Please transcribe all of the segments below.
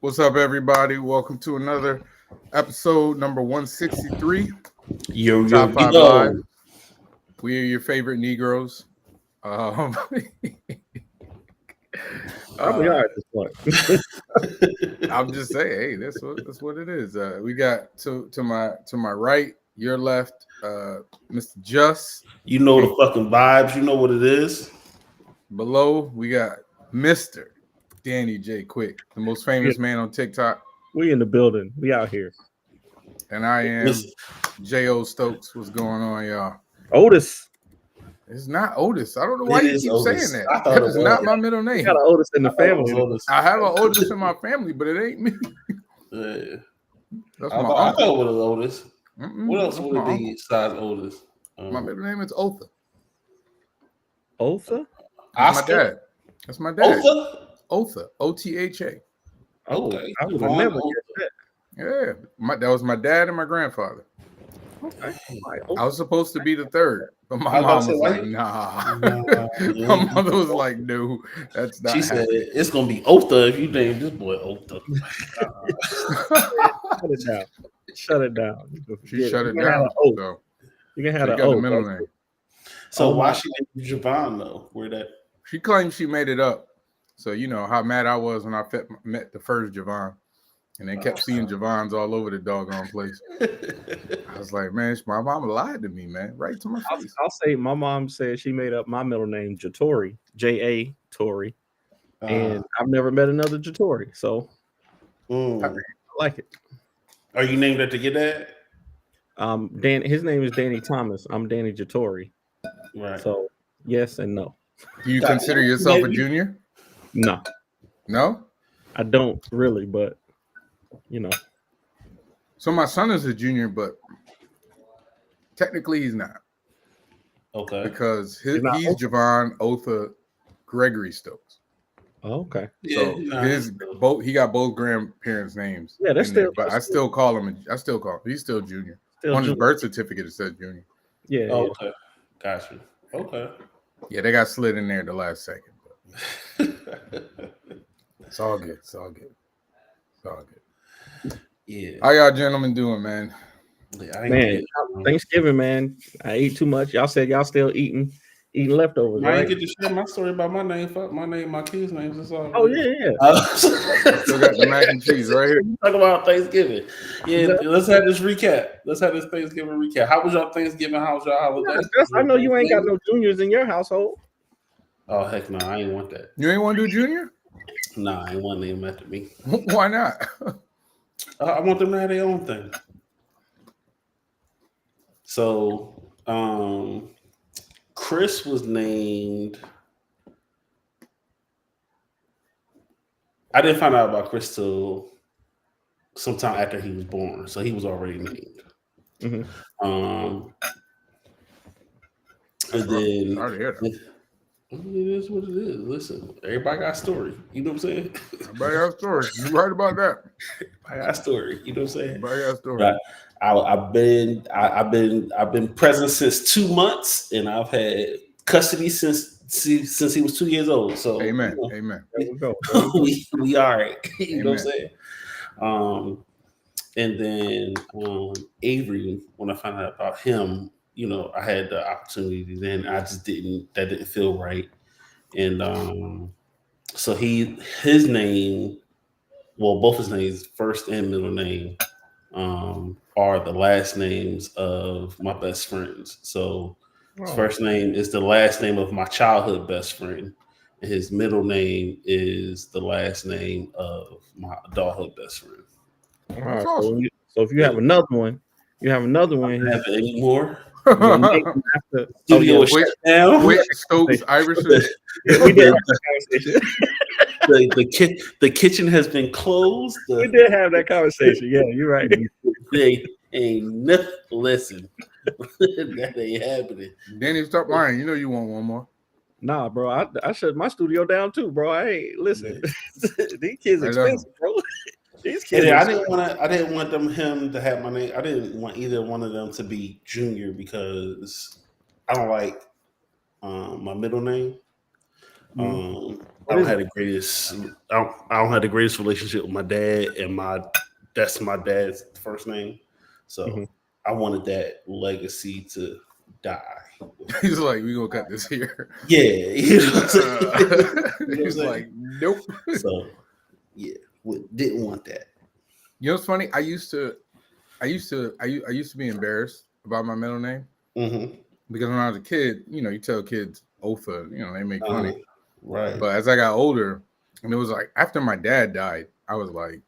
What's up, everybody? Welcome to another episode number 163, Yo, yo, Top 5 Live. yo. We are your favorite Negroes. Um, Probably are at this point. I'm just saying, hey, that's what it is. We got to my right, your left, Mr. Just. You know the fucking vibes. You know what it is. Below, we got Mr. Danny J. Quick, the most famous man on TikTok. We in the building. We out here. And I am J.O. Stokes. What's going on, y'all? Otis. It's not Otis. I don't know why It you is keep Otis. saying I that. thought That it is was. not my middle We name. got an Otis in the family. I have an Otis in my family, but it ain't me. Yeah. That's I my thought uncle. it was Otis. What else That's would my it be besides Otis? My middle name is Otha. Otha? That's my Oscar? dad. That's my dad. Otha? Otha. Otha. Oh, Okay. I would have never guessed that. Yeah. That was my dad and my grandfather. Okay. I was supposed to be the third, but my I mom was was about to like, say, nah. Nah, My mother was like, no, that's not She said happening. it's gonna be Otha if you name this boy Otha. Shut it down. Shut it down. She shut it You can have down. an O. So You can she have an got the O. middle name. So Oh, why my. she named you Javon though? Where that? She claims she made it up. So you know how mad I was when I met the first Javon. And they kept seeing Javons all over the doggone place. I was like, man, my mom lied to me, man. Right to my face. I'll say my mom said she made up my middle name, Jatori. J.A. Tori. And I've never met another Jatori. So I like it. Are you named after your dad? His name is Danny Thomas. I'm Danny Jatori. Right. So yes and no. Do you consider yourself a junior? No, No? I don't really, but you know. So my son is a junior, but technically he's not. Okay. Because He's not he's Javon Otha Gregory Stokes. Oh, okay. So he got both grandparents' names. Yeah, that's in there, still. but I still call him. He's still junior. Still On his junior. birth certificate, it says junior. Yeah. Oh, Yeah. okay. Gotcha. Okay. Yeah, they got slid in there the last second. It's all good. It's all good. It's all good. Yeah. How y'all gentlemen doing, man? Man, Thanksgiving, man. I ate too much. Y'all said y'all still eating leftovers, I right? ain't get to share my story about my name. Fuck my name, my kids' names. That's all. Oh yeah. Still got the mac and cheese right here. Talk about Thanksgiving. Yeah, let's have this recap. Let's have this Thanksgiving recap. How was y'all Thanksgiving? How was y'all holiday? I know you ain't got no juniors in your household. Oh heck no, I ain't want that. You ain't want to do junior? Nah, I ain't want name after me. Why not? I want them to have their own thing. So, Chris was named. I didn't find out about Chris till sometime after he was born, so he was already named. Mm-hmm. And then Sorry to hear that. it is what it is. Listen, everybody got a story. You know what I'm saying? Everybody got a story. You're right about that. I got a story. You know what I'm saying? Everybody got a story. Right. I've been present since 2 months, and I've had custody since he was 2 years old. So Amen. you know, Amen. There we go. we all right. You know what I'm Amen. saying? And then Avery, when I found out about him, you know, I had the opportunity. Then I just didn't feel right, and so his name, well, both his names, first and middle name, are the last names of my best friends. So his first name is the last name of my childhood best friend, and his middle name is the last name of my adulthood best friend. That's awesome. So if you have another one, Have any more? Studio is shut down. Which Stokes Iverson? We did have that conversation. The kitchen has been closed. We did have that conversation. Yeah, you're right. They ain't nothing. Listen, that ain't happening. Danny, stop lying. You know you want one more. Nah, bro. I shut my studio down too, bro. I ain't listen. These kids expensive, bro. These kids. I didn't want him to have my name. I didn't want either one of them to be Junior because I don't like my middle name. I don't have the greatest. I don't have the greatest relationship with my dad, and that's my dad's first name. So I wanted that legacy to die. He's like, we gonna cut this here. Yeah, you know what I'm saying? He's like, nope. So yeah, didn't want that. You know what's funny? I used to be embarrassed about my middle name because when I was a kid, you tell kids Ofa, they make funny. Right. But as I got older, and it was like after my dad died, I was like,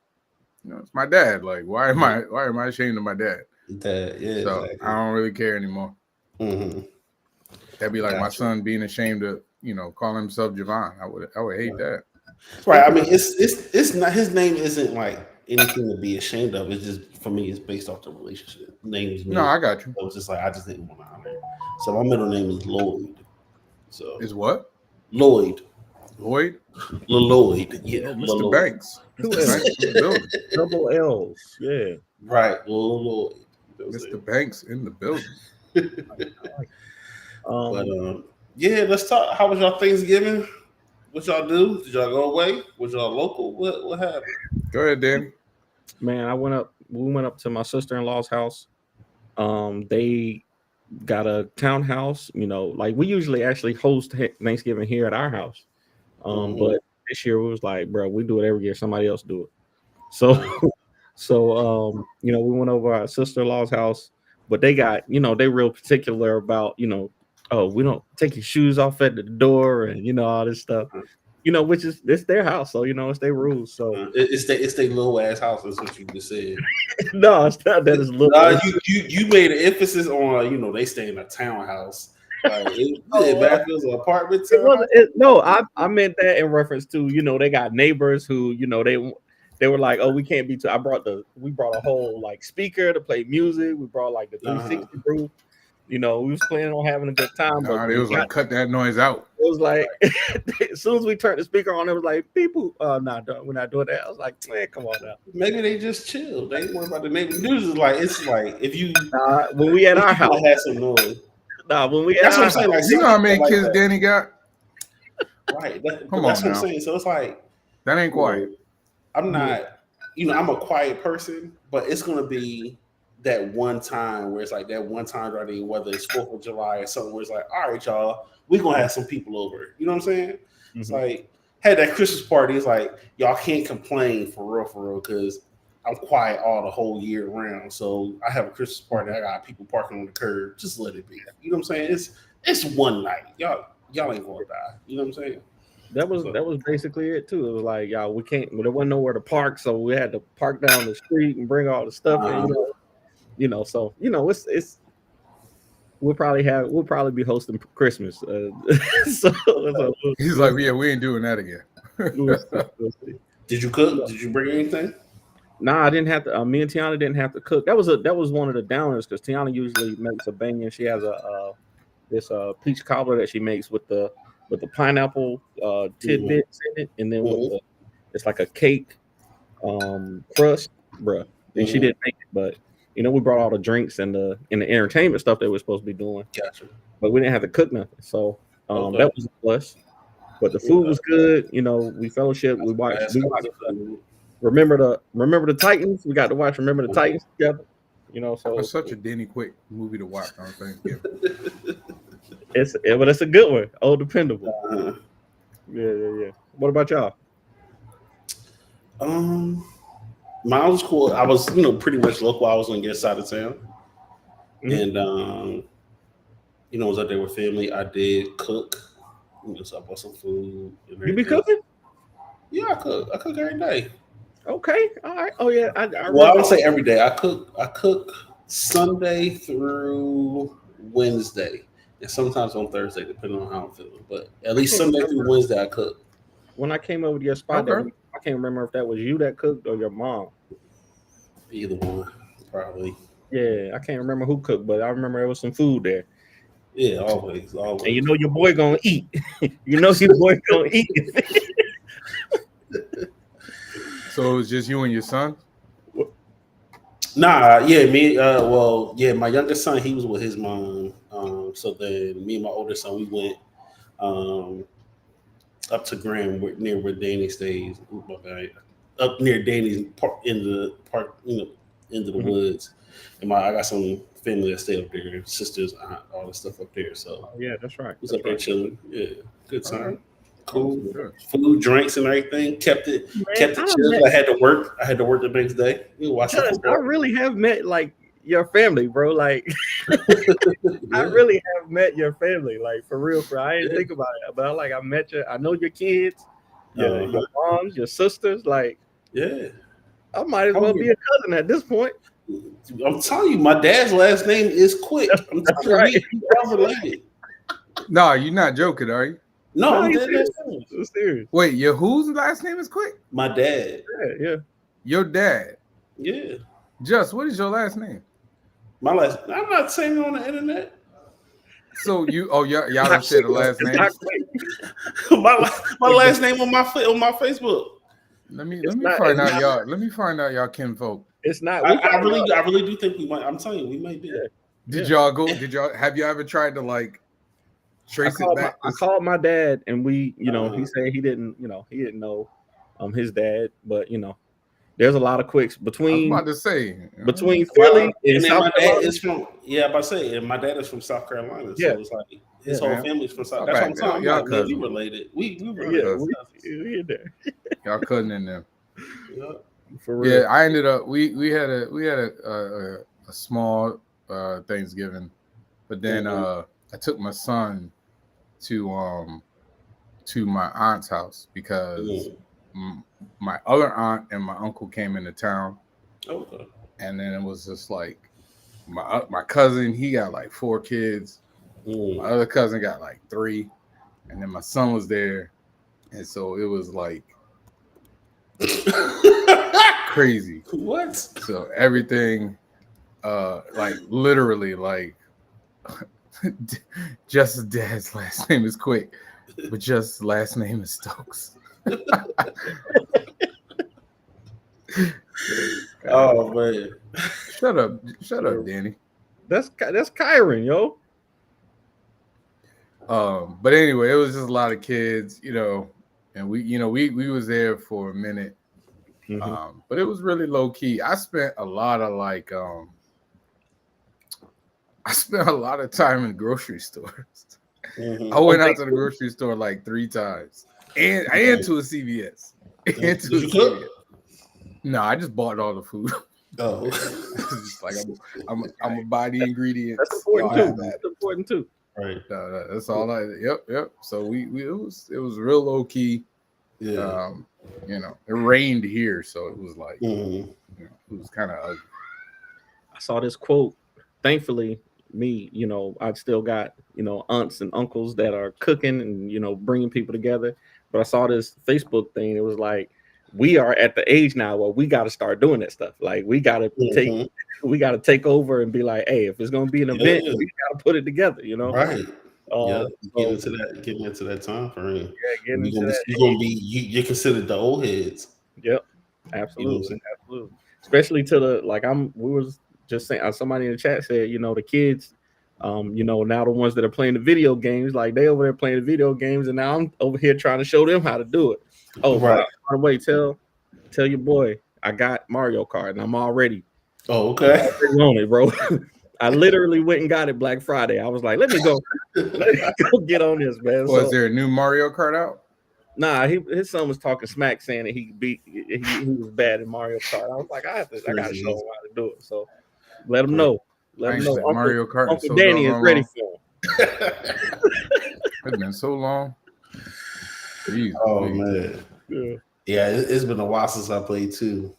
it's my dad. Like, why am I ashamed of my dad? So exactly. I don't really care anymore. That'd be like my son being ashamed to, call himself Javon. I would hate that. Right. I mean, it's not, his name isn't like anything to be ashamed of. It's just, for me, it's based off the relationship. Names. No, I got you. So it's just like I just didn't want to honor it. So my middle name is Lloyd. So is what? Lloyd. Lloyd. Yeah. Mr. Lloyd. Banks. Double L's. Yeah. Right. Lloyd. Mr. Banks in the building. Yeah, let's talk. How was y'all Thanksgiving? What y'all do? Did y'all go away? Was y'all local? What happened? Go ahead, Dan. Man, we went up to my sister-in-law's house. They got a townhouse, like we usually actually host Thanksgiving here at our house. But this year it was like, bro, we do it every year. Somebody else do it. So, we went over our sister-in-law's house, but they got, they real particular about, we don't take your shoes off at the door and, all this stuff, which is, it's their house. So, it's their rules. So it's their little ass house. That's what you just said. No, it's not that it's little. You made an emphasis on, they stay in a townhouse. Like, Battlefields or apartment. No, I meant that in reference to, they got neighbors who, they were like, oh, we can't be too. We brought a whole like speaker to play music. We brought like the 360 booth. We was planning on having a good time. But it was like, cut that noise out. It was like, as soon as we turned the speaker on, it was like, people, we're not doing that. I was like, man, come on now. Maybe they just chill. They ain't worried about the neighbors. It's like if you when we at our house had some noise. When we that's what I'm saying. Like, you know how many kids Danny got? Right. That's what I'm saying. So it's like that ain't quiet. I'm not, I'm a quiet person, but it's gonna be that one time where it's like that one time during whether it's 4th of July or something where it's like, all right, y'all, we're gonna have some people over. You know what I'm saying? It's like had that Christmas party. It's like y'all can't complain for real, because I'm quiet all the whole year round. So I have a Christmas party. I got people parking on the curb. Just let it be. You know what I'm saying? It's one night. Y'all ain't gonna die. You know what I'm saying? That was basically it too. It was like, y'all, there wasn't nowhere to park, so we had to park down the street and bring all the stuff in. So it's we'll probably be hosting Christmas. So he's like, yeah, we ain't doing that again. Did you cook? Did you bring anything? Nah, I didn't have to. Me and Tiana didn't have to cook. That was one of the downers because Tiana usually makes a banging. She has this peach cobbler that she makes with the pineapple tidbits in it, and then it's like a cake crust, bruh. And she didn't make it, but we brought all the drinks and the entertainment stuff that we're supposed to be doing. Gotcha. But we didn't have to cook nothing, so that was a plus. But the food was good. We fellowship. We watched. Remember the Titans. We got to watch Remember the Titans together. So it's such a Denny Quick movie to watch on Thanksgiving. But it's a good one. Oh, dependable. Yeah. What about y'all? Mine was cool. I was, pretty much local. I was on your side of town, and was out there with family. I did cook. So I bought some food. You be cooking? Yeah, I cook. I cook every day. Okay, all right. Oh yeah, I don't say every day. I cook Sunday through Wednesday, and sometimes on Thursday, depending on how I'm feeling. But at least Sunday through Wednesday, I cook. When I came over to your spot, I can't remember if that was you that cooked or your mom. Either one, probably. Yeah, I can't remember who cooked, but I remember there was some food there. Yeah, always. And your boy gonna eat. Your boy gonna eat. So it was just you and your son? Nah, yeah, me. My youngest son, he was with his mom. So then me and my older son, we went. up to Grand, near where Danny stays. Ooh, my bad. Up near Danny's park in the park, into the woods. And I got some family that stay up there, sisters, aunt, all the stuff up there. So Yeah, that's right. was up there chilling. Yeah, good time. Alright. Cool. Good. Food, drinks, and everything. Kept it Man, chill. I had to work. I had to work the next day. Watch I really have met like your family, bro. Like I really have met your family, like for real. I didn't think about it, but I met you. I know your kids, your moms, your sisters. Like, yeah, I might as well be a cousin at this point. I'm telling you, my dad's last name is Quick. I'm That's telling right. you, we're related. No, you're not joking, are you? No, I'm he's dead. serious. Wait, your whose last name is Quick? My dad. Yeah. Your dad. Yeah. Just what is your last name? My last. I'm not saying it on the internet. So y'all don't share the last name. my last name on my Facebook. Let me find out y'all kinfolk. It's not. I really do think we might. I'm telling you, we might be. Have you ever tried to like trace it back? I called my dad, and we, he said he didn't know his dad, but there's a lot of Quicks between. I was about to say between Philly and South my dad is from. Yeah, I'm about to say, and my dad is from South Carolina. So it's like his whole family's from South. That's what I'm talking about. Man, we related. We related. We there. Y'all couldn't in there. Yeah. For real. Yeah, I ended up. We had a small Thanksgiving, but then I took my son to my aunt's house because my other aunt and my uncle came into town. Okay. And then it was just like my cousin, he got like 4 kids. My other cousin got like 3, and then my son was there, and so it was like crazy. What? So everything, like literally, like Just's dad's last name is Quick, but Just's last name is Stokes. Oh man! Shut up, Danny. That's Kyron, yo. But anyway, it was just a lot of kids, and we was there for a minute. But it was really low key. I spent a lot of time in grocery stores. I went out to the grocery store like 3 times, and to a CVS. No, I just bought all the food. Oh, just like I'm gonna buy the ingredients. That's important too. That's important too. Right. That's all. Yep. So it was real low key. Yeah. It rained here, so it was like it was kind of ugly. I saw this quote. Thankfully, I've still got aunts and uncles that are cooking and bringing people together. But I saw this Facebook thing. It was like, we are at the age now where we got to start doing that stuff. Like we got to take over and be like, hey, if it's gonna be an event, we got to put it together. Right. Getting into that time frame. Yeah, you're considered the old heads. Yep, absolutely. Especially to we was just saying. Somebody in the chat said, the kids, now the ones that are playing the video games, like they over there playing the video games, and now I'm over here trying to show them how to do it. Oh, right. By the way, tell your boy I got Mario Kart and I'm already. Oh, okay. On it, bro. I literally went and got it Black Friday. I was like, let me go get on this, man. Was there a new Mario Kart out? Nah, his son was talking smack, saying that he was bad in Mario Kart. I was like, I gotta show him how to do it. So let him know. Let him know. Mario Kart. Uncle Danny is ready for him. It's been so long. Jeez, man. Yeah, it's been a while since I played too.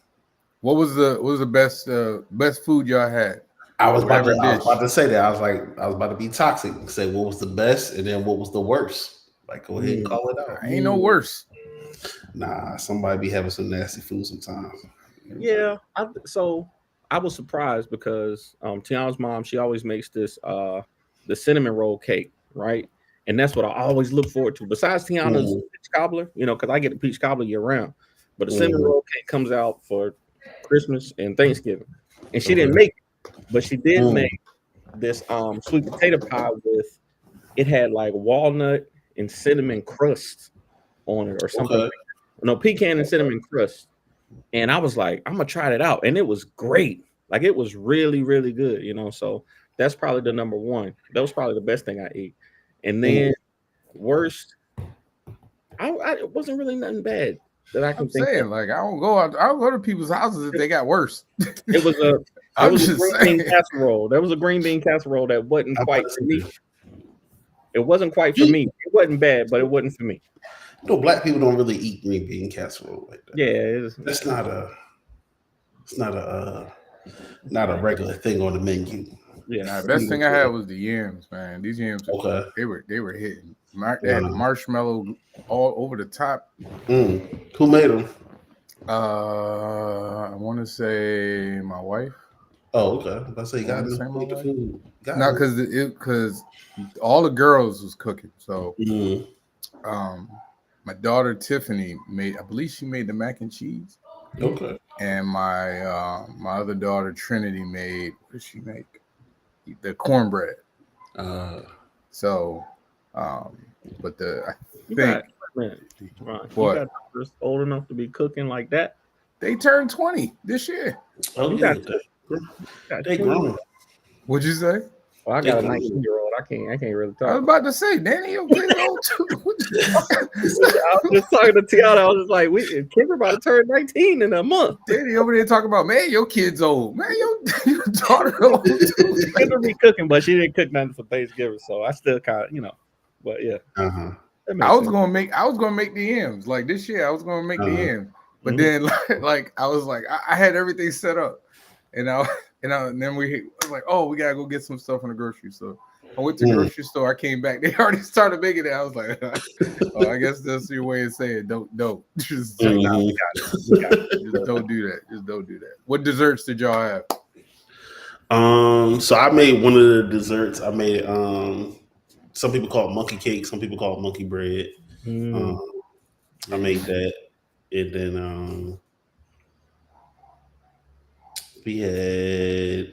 What was the best food y'all had? I was about to say that. I was about to be toxic and say what was the best and then what was the worst. Like, go ahead and call it out. Ain't no worse. Nah, somebody be having some nasty food sometimes. Yeah. So I was surprised because Tiana's mom, she always makes this the cinnamon roll cake, right? And that's what I always look forward to. Besides Tiana's peach cobbler, because I get the peach cobbler year round. But the cinnamon roll cake comes out for Christmas and Thanksgiving. And she didn't make it, but she did make this sweet potato pie it had like walnut and cinnamon crust on it or something. Okay. No, pecan and cinnamon crust. And I was like, I'm gonna try that out, and it was great. Like it was really, really good, you know. So that's probably the number one. That was probably the best thing I ate. And then worst, it wasn't really nothing bad that I can I'm think saying, of. like, I don't go to people's houses if they got worse. It was a I'm green just bean saying. casserole. There was a green bean casserole that wasn't quite for me. It wasn't quite for me. It wasn't bad, but it wasn't for me. No, black people don't really eat green bean casserole like that. Yeah, That's not a regular thing on the menu. yeah. Nah, the best thing I had was the yams, man. These yams, Okay. they were hitting. They had the marshmallow all over the top. Who made them? I want to say my wife. Oh, okay. I say you got Wanna say my to the wife? food. No, because all the girls was cooking. So, my daughter Tiffany I believe she made the mac and cheese. Okay. And my other daughter Trinity made, what did she make? The cornbread. So, but I think what? You got old enough to be cooking like that? They turned 20 this year. Oh, you yeah. They grown. What'd you say? Well, I got a 19-year-old. I can't really talk. I was about to say, Danny, your kid's old too. I was just talking to Tiana. I was just like, kids are about to turn 19 in a month. Danny over there talking about, man, your kid's old. Man, your daughter old too. She would be cooking, but she didn't cook nothing for Thanksgiving, so I still kind of, but yeah. I was gonna make the yams. Like this year, I was gonna make the yams. But then like I was like, I had everything set up. And then we was like, oh, we gotta go get some stuff from the grocery store. I went to the grocery store. I came back. They already started making it. I was like, oh, I guess that's your way of saying don't. Just say, nah, we got it. Just don't do that. Just don't do that. What desserts did y'all have? So I made one of the desserts. I made some people call it monkey cake. Some people call it monkey bread. I made that, and then we had,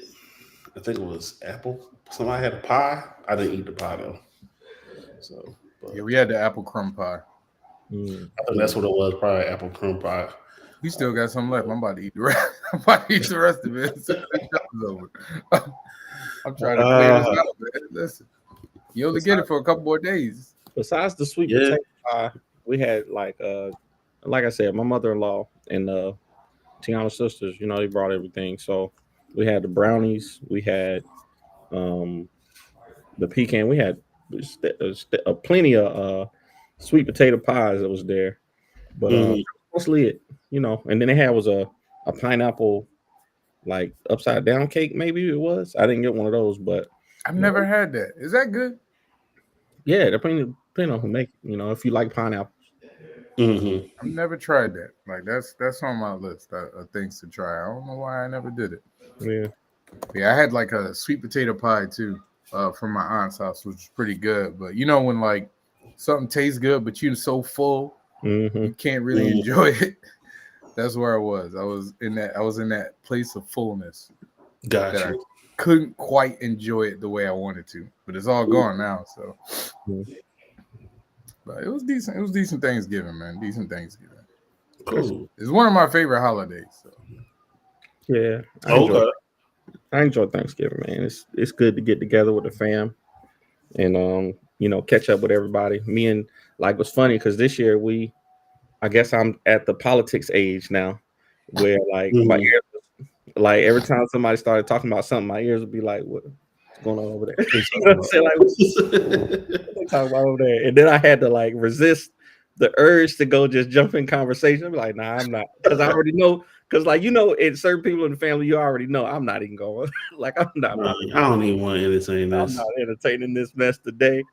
I think it was apple. Somebody had a pie. I didn't eat the pie though. So yeah, we had the apple crumb pie. I think that's what it was. Probably apple crumb pie. We still got some left. I'm about to eat the rest. I'm about to eat the rest of it. I'm trying to clear this out, man. Listen, you only get it for a couple more days. Besides the sweet potato pie, we had like I said, my mother-in-law and Tiana's sisters. They brought everything. So we had the brownies. We had the pecan. We had plenty of sweet potato pies that was there, but mostly it, And then they had was a pineapple like upside down cake. Maybe it was. I didn't get one of those, but I've never had that. Is that good? Yeah, depending on who make it. If you like pineapple. I've never tried that. Like that's on my list of things to try. I don't know why I never did it. Yeah, I had like a sweet potato pie too, from my aunt's house, which is pretty good. But when like something tastes good, but you're so full, you can't really enjoy it. That's where I was. I was in that place of fullness. Gotcha. I couldn't quite enjoy it the way I wanted to, but it's all gone now. So, but it was decent. It was decent Thanksgiving, man. Decent Thanksgiving. Cool. It's one of my favorite holidays. So. Yeah. I enjoy Thanksgiving, man. It's good to get together with the fam and catch up with everybody. Me and what's funny because this year I guess I'm at the politics age now, where my ears, every time somebody started talking about something, my ears would be like, "What's going on over there?" What they talking about over there? And then I had to resist the urge to go just jump in conversation. I'm like, nah, I'm not, because I already know. Because in certain people in the family, you already know I'm not even going. I'm not. I don't even want to entertain this. I'm not entertaining this mess today.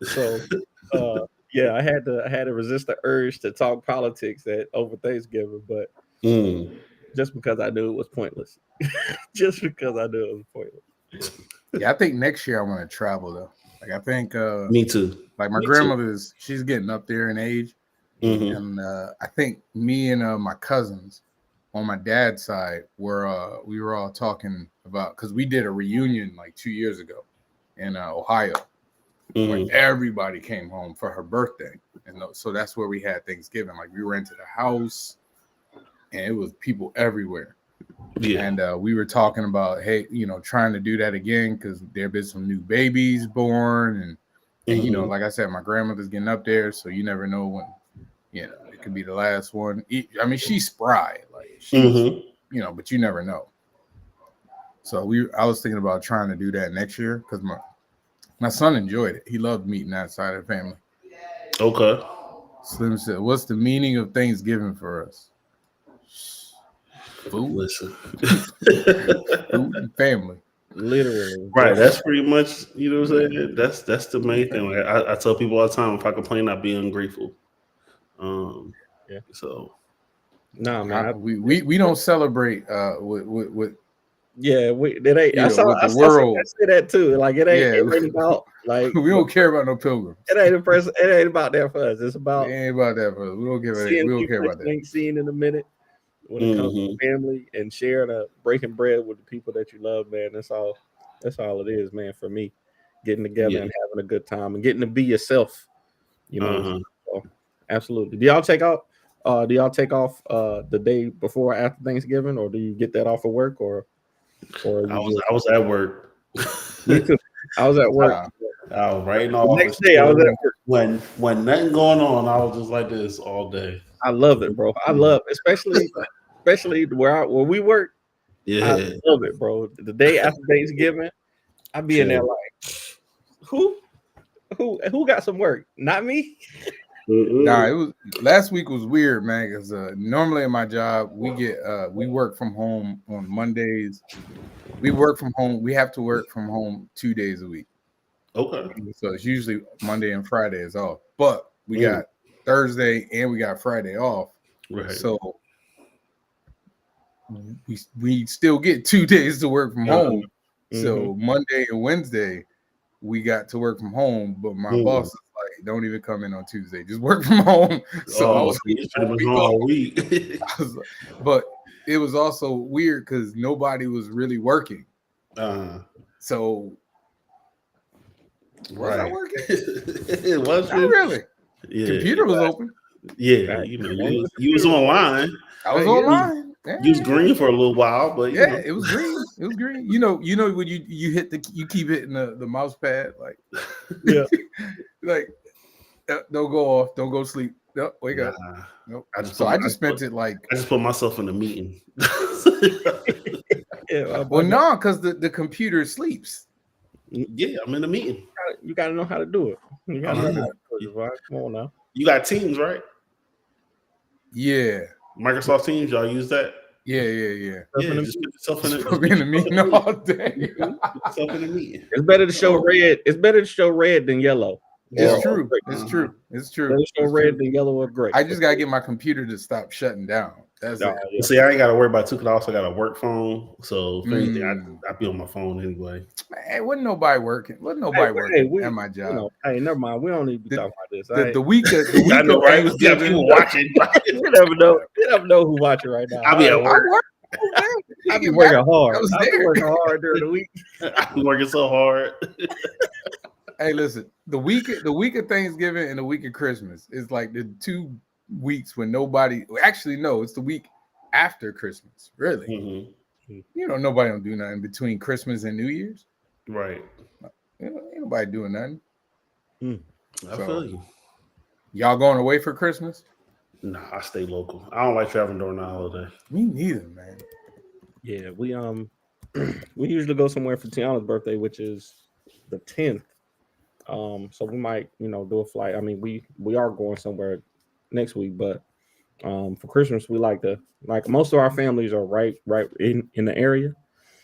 So, yeah, I had to resist the urge to talk politics over Thanksgiving, but just because I knew it was pointless. Just because I knew it was pointless. Yeah, I think next year I want to travel though. I think me too. My grandmother's she's getting up there in age, and I think me and my cousins on my dad's side we were all talking about, because we did a reunion 2 years ago in Ohio. When everybody came home for her birthday. and so that's where we had Thanksgiving. Like we rented a house, and it was people everywhere. Yeah. And we were talking about, hey, trying to do that again because there have been some new babies born, and like I said, my grandmother's getting up there, so you never know when, it could be the last one. I mean, she's spry, like she's, but you never know. So I was thinking about trying to do that next year because my son enjoyed it. He loved meeting that side of the family. Okay. Slim said, "What's the meaning of Thanksgiving for us?" Food. Listen. Food and family. Literally. Right. That's pretty much, you know what I'm saying? That's the main thing. Like, I tell people all the time, if I complain, I'd be ungrateful. Yeah. So no, man. We don't celebrate with yeah, it ain't. I with the saw world. I say that too. Like it ain't about like we don't care about no pilgrims. It ain't about that for us. It's about It ain't about that for us. We don't give a. We don't care about that. Ain't seen in a minute. When it comes to family and sharing breaking bread with the people that you love, man, that's all it is, man. For me, getting together and having a good time and getting to be yourself, So, absolutely. Do y'all take off the day before or after Thanksgiving, or do you get that off of work, or I was at work. Me too. I was at work. I was right off. Next day, I was at work. When nothing going on, I was just like this all day. I love it, bro. I love, especially where we work. Yeah, I love it, bro. The day after Thanksgiving, I be in there like, who got some work? Not me. Nah, it was last week was weird, man. Because normally in my job, we work from home on Mondays. We work from home. We have to work from home 2 days a week. Okay. So it's usually Monday and Friday is off, but we got Thursday and we got Friday off. Right. So we still get 2 days to work from home. So Monday and Wednesday we got to work from home, but my boss is like, "Don't even come in on Tuesday, just work from home." So I was all week. But it was also weird because nobody was really working. So was I working? It was not really. Yeah, computer was open. Yeah, you was online. I was online. Yeah. You was green for a little while, but it was green. It was green. You know when you hit you keep hitting the mouse pad, like like don't go off, don't go sleep. No, wake up. Nope. I just spent it like I just put myself in a meeting. No, because the computer sleeps. Yeah, I'm in a meeting. You got to know how to do it. You got to know how to do it, right? Come on now. You got Teams, right? Yeah. Microsoft Teams, y'all use that? Yeah. Yeah, just put yourself in the meeting all day. Put yourself in the meeting. It's better to show red. It's better to show red than yellow. It's true. It's true. It's true. Better show red than yellow or gray. I just gotta get my computer to stop shutting down. That's it. Yeah. See, I ain't got to worry about it too, because I also got a work phone. So if anything, I be on my phone anyway. Man, wasn't nobody working. Working at my job. Hey, never mind. We don't need to be talking about this. The week of I know, right? We got people watching. You never know. You never know who's watching right now. I'll be at work. I be working hard. I be working hard during the week. I be working so hard. Hey, listen. The week of Thanksgiving and the week of Christmas is like the 2 weeks when nobody. Actually, no, it's the week after Christmas. Really, nobody don't do nothing between Christmas and New Year's. Right. Ain't nobody doing nothing. I feel you. Y'all going away for Christmas? Nah, I stay local. I don't like traveling during the holiday. Me neither, man. Yeah, we we usually go somewhere for Tiana's birthday, which is the 10th. So we might, do a flight. I mean, we are going somewhere next week, but for Christmas we like most of our families are right in the area.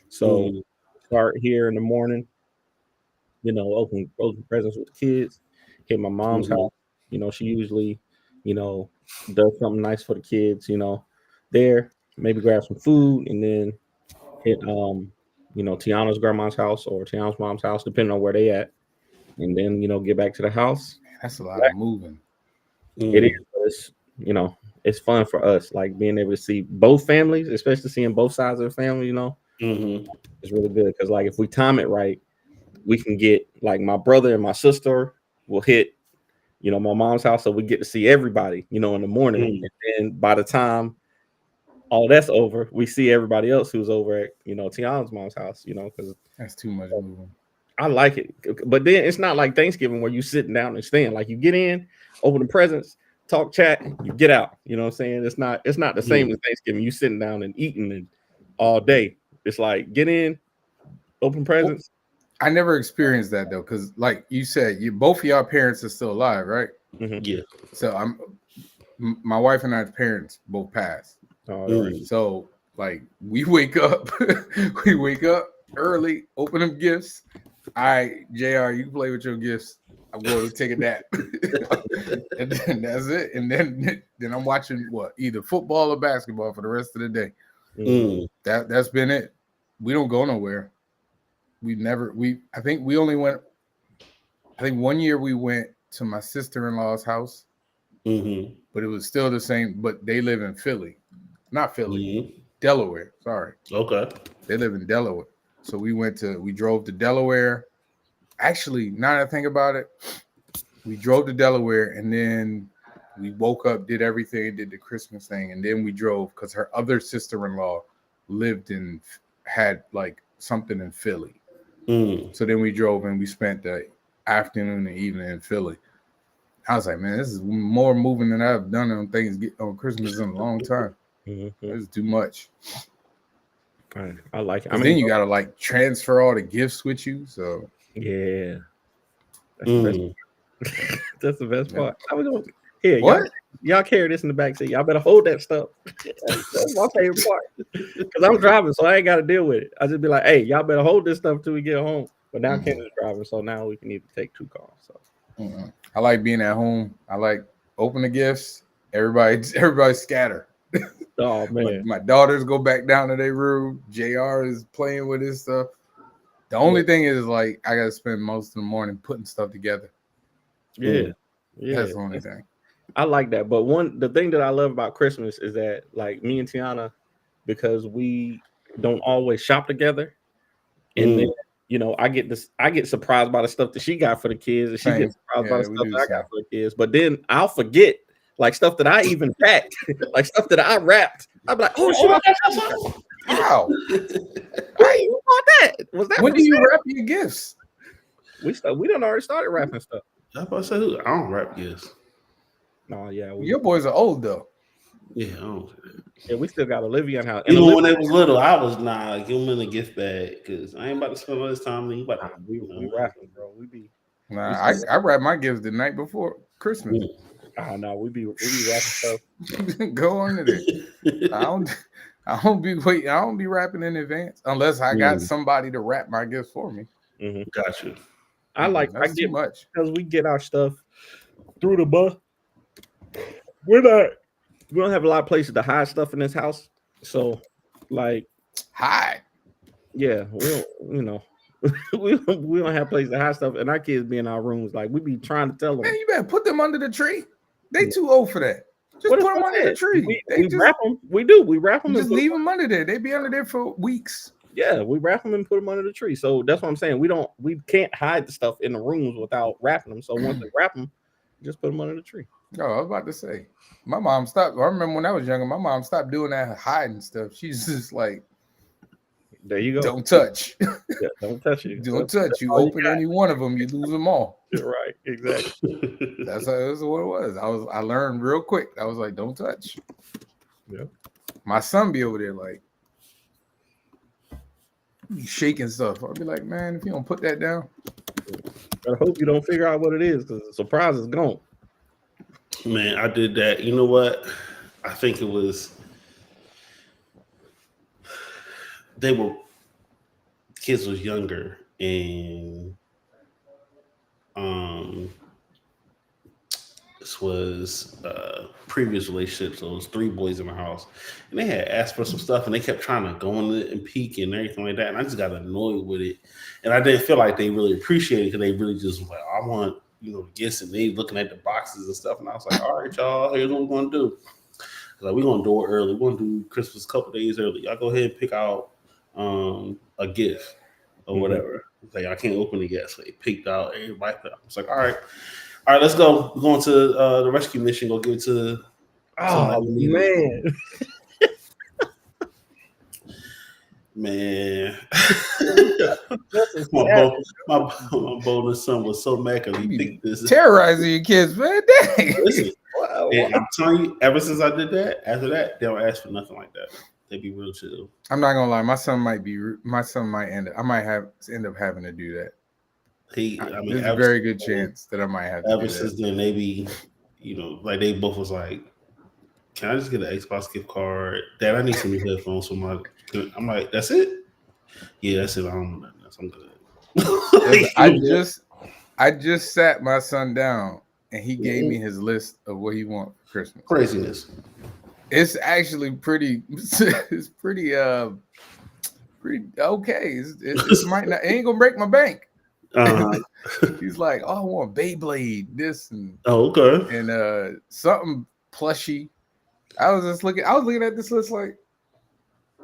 So start here in the morning, open presents with the kids, hit my mom's house. She usually, does something nice for the kids, there, maybe grab some food and then hit Tiana's grandma's house or Tiana's mom's house, depending on where they at. And then, get back to the house. That's a lot of moving. It is, but it's, it's fun for us, like being able to see both families, especially seeing both sides of the family, it's really good. Because, like, if we time it right, we can get, like, my brother and my sister will hit you know, my mom's house, so we get to see everybody, you know, in the morning. Mm. And then by the time all that's over, we see everybody else who's over at, you know, Tiana's mom's house, you know, because That's too much moving. I like it. But then it's not like Thanksgiving where you sitting down and staying. Like you get in, open the presents, talk, chat, you get out. You know what I'm saying? It's not the same as Thanksgiving. You sitting down and eating and all day. It's like get in, open presents. I never experienced that though, because like you said, both of y'all parents are still alive, right? Mhm. Yeah. So my wife and I's parents both passed. Oh, right. So like we wake up early, open them gifts. All right, JR, you can play with your gifts. I'm going to take a nap. And then that's it. And then I'm watching either football or basketball for the rest of the day. Mm. That's been it. We don't go nowhere. I think one year we went to my sister-in-law's house, Mm-hmm. but it was still the same, but they live in Philly. Not Philly, Mm-hmm. Delaware. Sorry. Okay. They live in Delaware. So we drove to Delaware. Actually, now that I think about it, we drove to Delaware and then we woke up, did everything, did the Christmas thing, and then we drove because her other sister-in-law had like something in Philly. Mm. So then we drove and we spent the afternoon and evening in Philly. I was like, man, this is more moving than I've done on Christmas in a long time. Mhm. It's too much. I like it. I I mean, then you gotta like transfer all the gifts with you. So yeah, that's the best. Mm. That's the best Yeah. part. I was going here. What? Y'all carry this in the back seat. Y'all better hold that stuff. That's my favorite part. Because I'm driving, so I ain't got to deal with it. I just be like, hey, y'all better hold this stuff till we get home. But now Kendra's driving, so now we can even take 2 cars. So I like being at home. I like open the gifts. Everybody scatter. oh man. My daughters go back down to their room. JR is playing with his stuff. The only thing is like I gotta spend most of the morning putting stuff together. Yeah. That's the only thing. I like that. But the thing that I love about Christmas is that like me and Tiana, because we don't always shop together, and then you know, I get surprised by the stuff that she got for the kids, and she gets surprised by the stuff that I got for the kids. But then I'll forget like stuff that I even packed, like stuff that I wrapped. I'm like, oh shit, Wow. why you bought that? Was that When do you wrap your gifts? We done already started wrapping stuff. I about to say, I don't wrap gifts. No, yeah, Your boys are old though. Yeah, I don't. we still got Olivia in house. Even when they was little, I was give them in a gift bag because I ain't about to spend all this time. We rapping, bro. We be I wrap my gifts the night before Christmas. no, we be rapping stuff. Go on to it. I don't be rapping in advance unless I got somebody to wrap my gifts for me. Mm-hmm. Gotcha. That's too much because we get our stuff through the bus. We don't have a lot of places to hide stuff in this house, so like hide. Yeah, we don't, you know, we don't have places to hide stuff, and our kids be in our rooms. Like we be trying to tell them, man, you better put them under the tree. They too old for that. Just put them under the tree. We wrap them. We wrap them. Just leave them under there. They be under there for weeks. Yeah, we wrap them and put them under the tree. So that's what I'm saying. We can't hide the stuff in the rooms without wrapping them. So once they wrap them, just put them under the tree. Oh, I was about to say, my mom stopped. I remember when I was younger, my mom stopped doing that hiding stuff. She's just like, there you go. Don't touch. Yeah, don't touch it. Don't touch. You open any one of them, you lose them all. You're right. Exactly. That's what it was. I learned real quick. I was like, don't touch. Yeah. My son be over there like shaking stuff. I'll be like, man, if you don't put that down. I hope you don't figure out what it is because the surprise is gone. Man, I did that. You know what? I think it was kids was younger and this was previous relationship, so it was 3 boys in my house, and they had asked for some stuff, and they kept trying to go in it and peek and everything like that, and I just got annoyed with it, and I didn't feel like they really appreciated it because they really just like, I want gifts, and they looking at the boxes and stuff, and I was like, all right, y'all, here's what we're gonna do. Like, we're gonna do it early. We're gonna do Christmas a couple days early. Y'all go ahead and pick out a gift or whatever. Like, I can't open it yet, so they picked out everybody. I was like, all right. All right, let's go. We're going to the rescue mission. Go give it to. Oh man. Man, my bonus son was so mad because he picked this. Terrorizing your kids, man. Dang. Listen, and I'm telling you, ever since I did that, after that, they don't ask for nothing like that. They be real chill. I'm not gonna lie, my son might end up having to do that. There's a very good chance that I might have to ever do since that. then, maybe, like they both was like, can I just get an Xbox gift card? Dad, I need some new headphones for my. I'm like, that's it? Yeah, that's it. I don't know nothing else. I'm good. I just sat my son down and he gave me his list of what he wants for Christmas. Craziness. It's actually pretty. It's pretty okay. It might not. It ain't gonna break my bank. He's like, oh, I want Beyblade, this and okay, and something plushy. I was looking at this list like.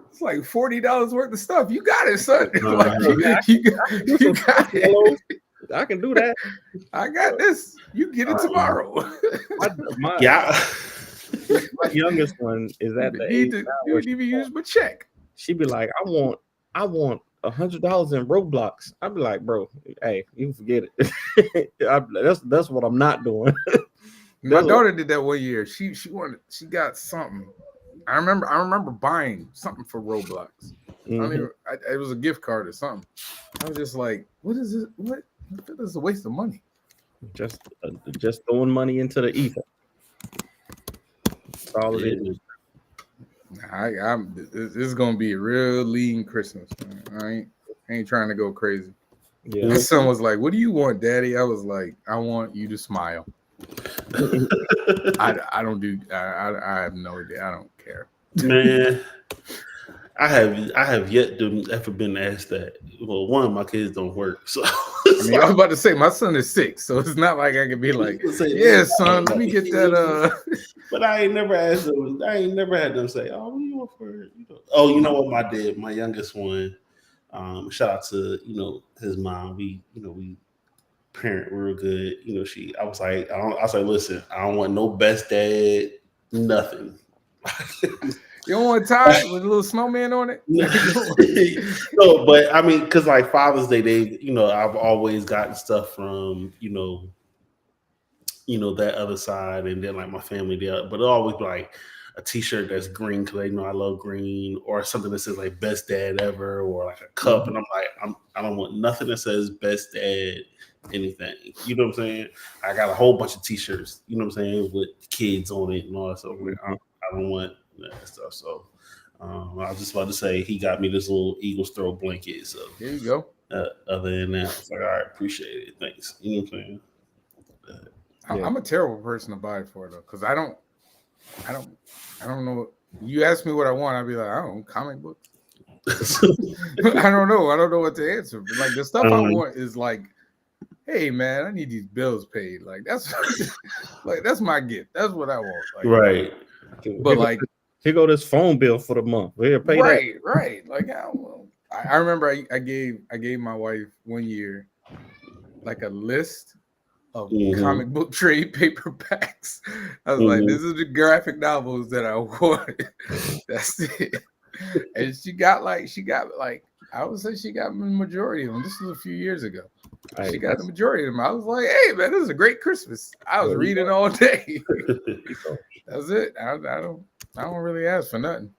It's like $40 worth of stuff. You got it, son. Like, you got it. I can do that. I got this. You get it tomorrow. My youngest one is at the age you would even use my check. She'd be like, I want $100 in Roblox. I'd be like, bro, hey, you forget it. That's what I'm not doing. My daughter did that one year. She got something. I remember buying something for Roblox. It was a gift card or something. I was just like, what is it? What? This is a waste of money. Just throwing money into the ether. That's all it is. This is gonna be a real lean Christmas. Man. I ain't trying to go crazy. Yeah. My son was like, "What do you want, Daddy?" I was like, "I want you to smile." I don't do. I have no idea. I don't care. Man, I have yet to ever been asked that. Well, one of my kids don't work, so I was about to say my son is 6, so it's not like I can be like, "Yeah, son, let me get that." But I ain't never asked them. I ain't never had them say, "Oh, what do you want for?" Oh, you know what? My youngest one. Shout out to his mom. We parent real good. I was like, listen, I don't want no best dad, nothing. You don't want a tie with a little snowman on it? No, but I mean, because like Father's Day, I've always gotten stuff from that other side, and then like my family there, but it always like a T-shirt that's green because they know I love green, or something that says like best dad ever, or like a cup, and I'm like, I don't want nothing that says best dad anything. You know what I'm saying? I got a whole bunch of T-shirts, you know what I'm saying, with kids on it and all that stuff. I don't want that stuff. So I was just about to say he got me this little Eagles throw blanket. So there you go. Other than that, I was like, all right, appreciate it. Thanks. You know what I'm saying? I'm a terrible person to buy it for though, because I don't know. You ask me what I want, I'd be like, I don't know, comic books. I don't know. I don't know what to answer. But like the stuff I want is like, hey man, I need these bills paid. Like that's my gift. That's what I want. Like, right. But like, here go this phone bill for the month. Here, pay that. Right. Like I remember I gave my wife one year like a list of comic book trade paperbacks. I was like, this is the graphic novels that I want. That's it. And she got like I would say she got the majority of them. This was a few years ago. She got the majority of them. I was like, hey man, this is a great Christmas. I was reading all day. That's it. I don't really ask for nothing.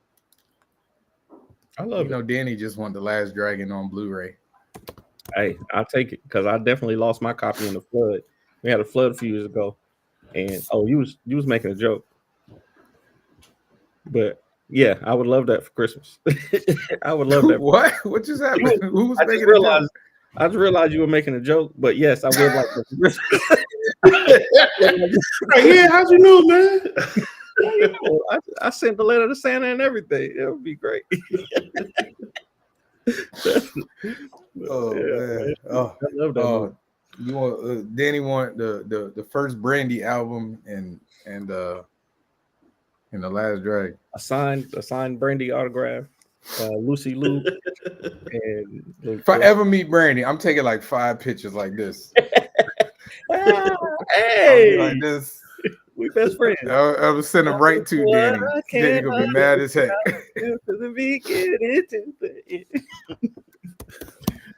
I love it. Danny just want The Last Dragon on Blu-ray. Hey, I'll take it because I definitely lost my copy in the flood. We had a flood a few years ago, and you was making a joke, but yeah, I would love that for Christmas. I would love that. What just happened? Who was making a joke? I just realized you were making a joke, but yes, I would like that. Yeah, how'd you know, man? I sent the letter to Santa and everything. It would be great. Oh man! Oh, I love that movie. You want Danny want the first Brandy album and The Last Dragon. A signed Brandy autograph, Lucy Liu, and if I ever meet Brandy, I'm taking like 5 pictures like this. Hey, like this. we best friends. I was send him right to Danny. I Danny gonna be mad as heck. To the beginning, to the end.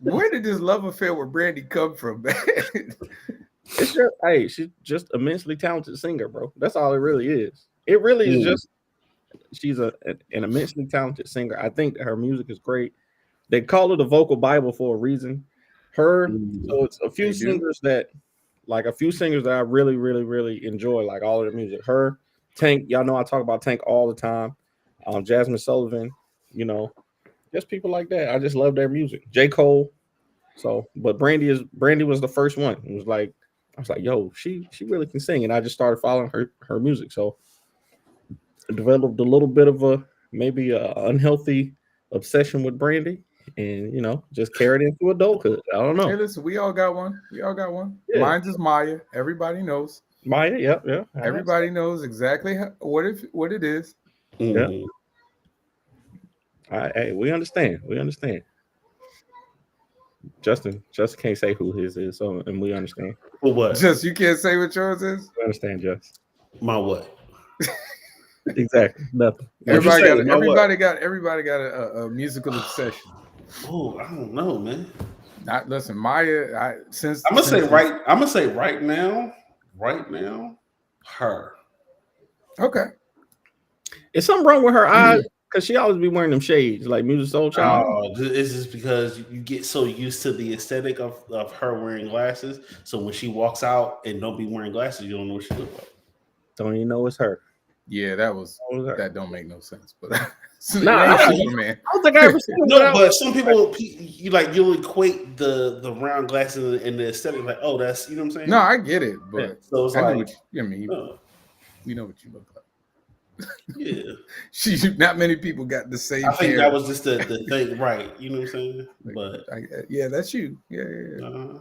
Where did this love affair with Brandy come from, man? It's just, hey, she's just immensely talented singer, bro. That's all it really is. It really is just she's an immensely talented singer. I think her music is great. They call it a vocal Bible for a reason. So it's a few singers that I really, really, really enjoy, like all of their music. Her, Tank, y'all know I talk about Tank all the time. Jasmine Sullivan, you know, just people like that. I just love their music. J. Cole. So, but Brandy was the first one. It was like, I was like, yo, she really can sing. And I just started following her music. So I developed a little bit of a unhealthy obsession with Brandy, and you know, just carried into adulthood. I don't know. Hey, listen, we all got one. Yeah. Mine's is Maya. Everybody knows. Maya, yeah. Everybody knows exactly what it is. Yeah. Hey, we understand. Justin can't say who his is, so and we understand. For what? Just you can't say what yours is. We understand, Justin. My what? Exactly. Nothing. Everybody got a musical obsession. Oh, I don't know, man. Listen, Maya. I'm gonna say right now, her. Okay. Is something wrong with her eyes? Because she always be wearing them shades, like Musiq Soulchild. It's just because you get so used to the aesthetic of her wearing glasses. So when she walks out and don't be wearing glasses, you don't know what she looks like. Don't even know it's her. Yeah, that don't make no sense. But I don't think I ever seen no, but some people you'll equate the round glasses and the aesthetic like, oh, that's, you know what I'm saying? No, I get it, but yeah. So it's you know what you look like. Yeah, not many people got the same. I think that was just the thing, right? You know what I'm saying? But yeah, that's you. Yeah.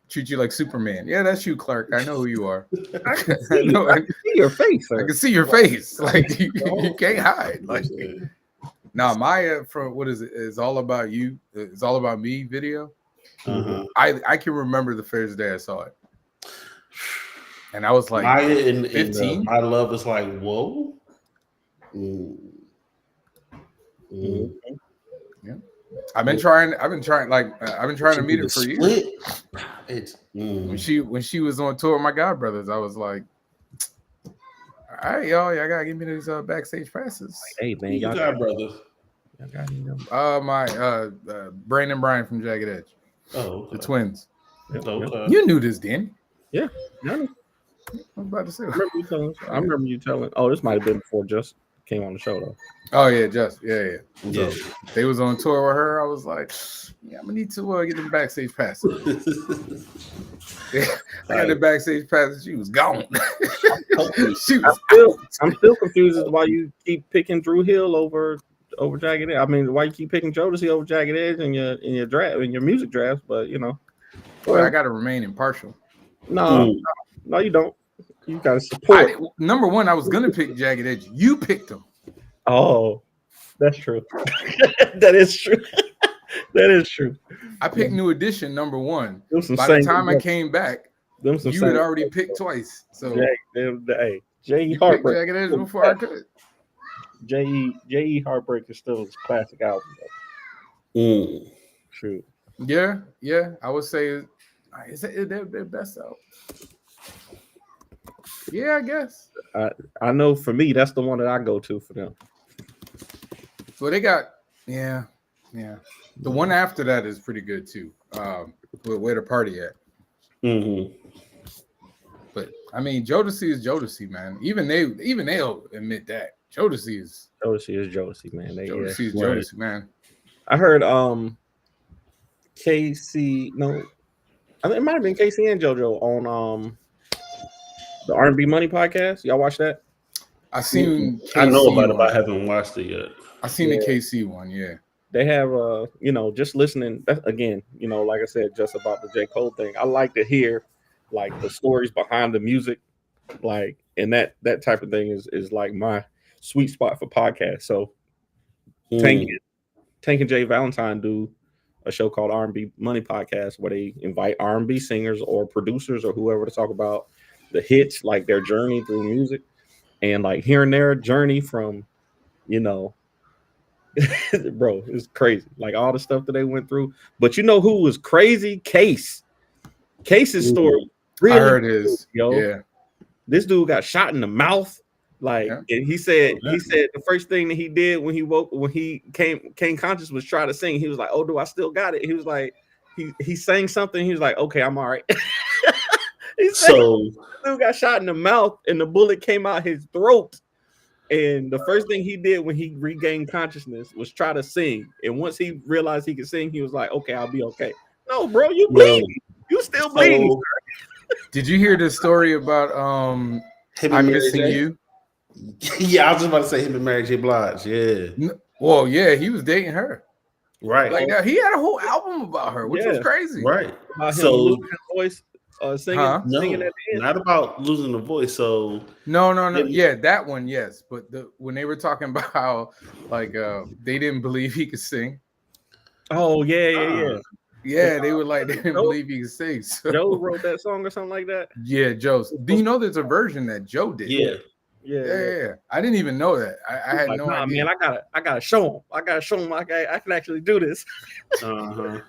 Treat you like Superman. Yeah, that's you, Clark. I know who you are. I can see your face. Sir. I can see your face. Like you can't hide. Like Maya from what is it? It's All About You. It's All About Me video. I can remember the first day I saw it, and I was like, Maya in 15. My love is like, whoa. Yeah, I've been trying to meet her for years. When she was on tour with my God Brothers, I was like, all right, y'all gotta give me these backstage passes. Hey man, y'all God Brothers. My Brandon Bryan from Jagged Edge. Oh, okay. The twins. Okay. You knew this, Danny. Yeah. I was about to say. I remember you telling. Oh, this might have been before Just came on the show though. Oh yeah, Just yeah. So they was on tour with her. I was like, yeah, I'm gonna need to get them backstage passes. I got the backstage passes. She was gone. I'm still confused as to why you keep picking Drew Hill over Jagged Edge. I mean, why you keep picking Jodeci over Jagged Edge in your draft, in your music drafts? But you know, I got to remain impartial. No, you don't. You got to support. Number one, I was gonna pick Jagged Edge. You picked him. Oh, that's true. That is true. That is true. I picked New Edition number one. By the time I came back, you had already picked twice. So J.E. Heartbreak. Jagged Edge before I could. J.E. Heartbreak is still his classic album. True. Yeah. I would say is their best album. Yeah, I guess. I know for me, that's the one that I go to for them. Well, they got The one after that is pretty good too. Where the Party at? But I mean, Jodeci is Jodeci, man. Even they'll admit that Jodeci is Jodeci, man. Jodeci is Jodeci, man. I heard Casey. No, I think it might have been Casey and JoJo on the R&B Money podcast. Y'all watch that? I seen. I know about it, but I haven't watched it yet. I seen the KC one. Yeah, they have just listening. Again, like I said, just about the J. Cole thing. I like to hear like the stories behind the music, like, and that type of thing is like my sweet spot for podcasts. So Tank and Jay Valentine do a show called R&B Money Podcast where they invite R&B singers or producers or whoever to talk about the hits, like their journey through music, and like hearing their journey from, you know, bro, it's crazy. Like all the stuff that they went through. But you know who was crazy? Case's story. Really, I heard his. yo. Yeah. This dude got shot in the mouth. Like, and he said the first thing that he did when he came conscious was try to sing. He was like, "Oh, do I still got it?" He was like, he sang something. He was like, "Okay, I'm all right." Dude got shot in the mouth, and the bullet came out his throat. And the first thing he did when he regained consciousness was try to sing. And once he realized he could sing, he was like, "Okay, I'll be okay." No, bro, you bleeding. You still bleeding. Did you hear the story about I'm Missing You? Yeah, I was just about to say him and Mary J. Blige. Yeah. Well, yeah, he was dating her. Right. Like he had a whole album about her, which was crazy. Right. About him losing his voice, singing at the end. Not about losing the voice. So no. Yeah, that one, yes. But when they were talking about how like they didn't believe he could sing. Oh yeah. Yeah, they were like they didn't believe he could sing. So. Joe wrote that song or something like that. Yeah, Joe. Do you know there's a version that Joe did? Yeah. I didn't even know that. I had no idea. Man, I gotta show him. I can actually do this. And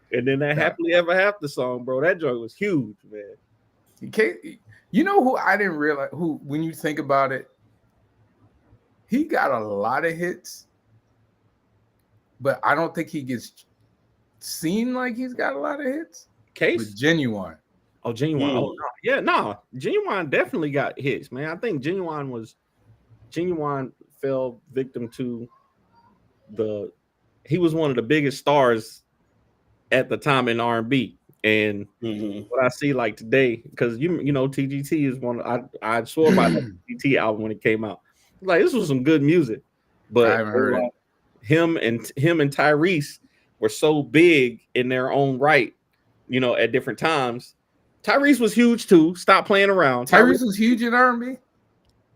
then that Happily Ever After song, bro. That joint was huge, man. You know who I didn't realize? Who, when you think about it, he got a lot of hits, but I don't think he gets seen like he's got a lot of hits. Case? But Genuine. Oh, Genuine. Oh, no. Yeah, no. Genuine definitely got hits, man. I think Genuine fell victim to he was one of the biggest stars at the time in R&B. And what I see like today, because you know TGT is one. I swore by the TGT album when it came out. Like this was some good music, but I haven't heard it. Him and Tyrese were so big in their own right, you know, at different times. Tyrese was huge too. Stop playing around. Tyrese was huge in R&B.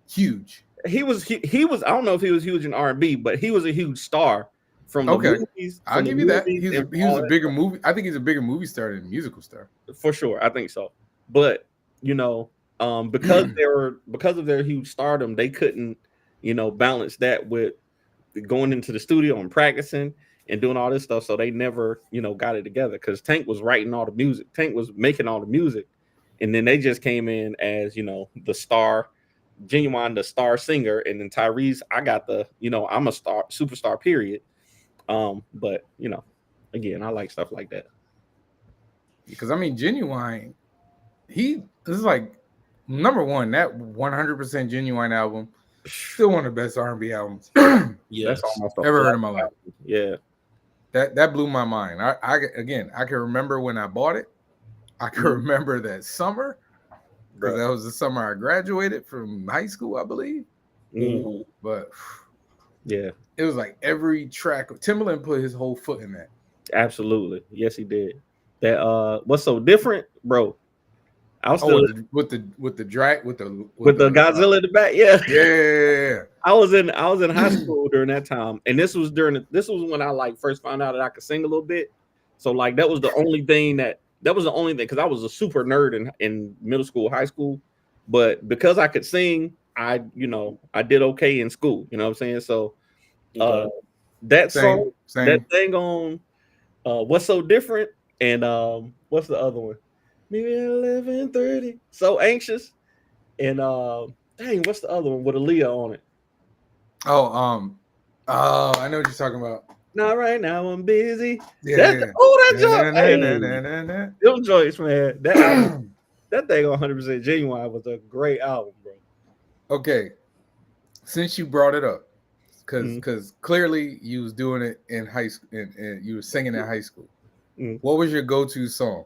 Huge. He was. I don't know if he was huge in R&B, but he was a huge star from the movies. I'll give you that. He was a bigger movie. I think he's a bigger movie star than a musical star. For sure, I think so. But you know, because of their huge stardom, they couldn't, you know, balance that with going into the studio and practicing and doing all this stuff. So they never, you know, got it together because Tank was writing all the music. Tank was making all the music. And then they just came in as, you know, the star, Genuine, the star singer. And then Tyrese, I got the, you know, I'm a star, superstar, period. But, you know, again, I like stuff like that. Because, I mean, Genuine, this is like, number one, that 100% Genuine album, still one of the best R&B albums. Yes, ever heard in my life. Yeah. That blew my mind. I can remember when I bought it. I can remember that summer because that was the summer I graduated from high school, I believe. But yeah, it was like every track. Timbaland put his whole foot in that. Absolutely, yes, he did. That what's so different, bro? I was still with the Godzilla in the back. Yeah. I was in high school during that time, and this was when I like first found out that I could sing a little bit. So like that was the only thing because I was a super nerd in middle school, high school, but because I could sing, I did okay in school. You know what I'm saying? So that song, that thing on What's So Different, and what's the other one? Maybe 11:30. So Anxious, and dang, what's the other one with Aaliyah on it? Oh, I know what you're talking about. Not right now, I'm busy. Yeah. That joint. Them joints, man. That album, that thing 100% Genuine was a great album, bro. Okay, since you brought it up, because clearly you was doing it in high school, and you were singing in high school. What was your go-to song?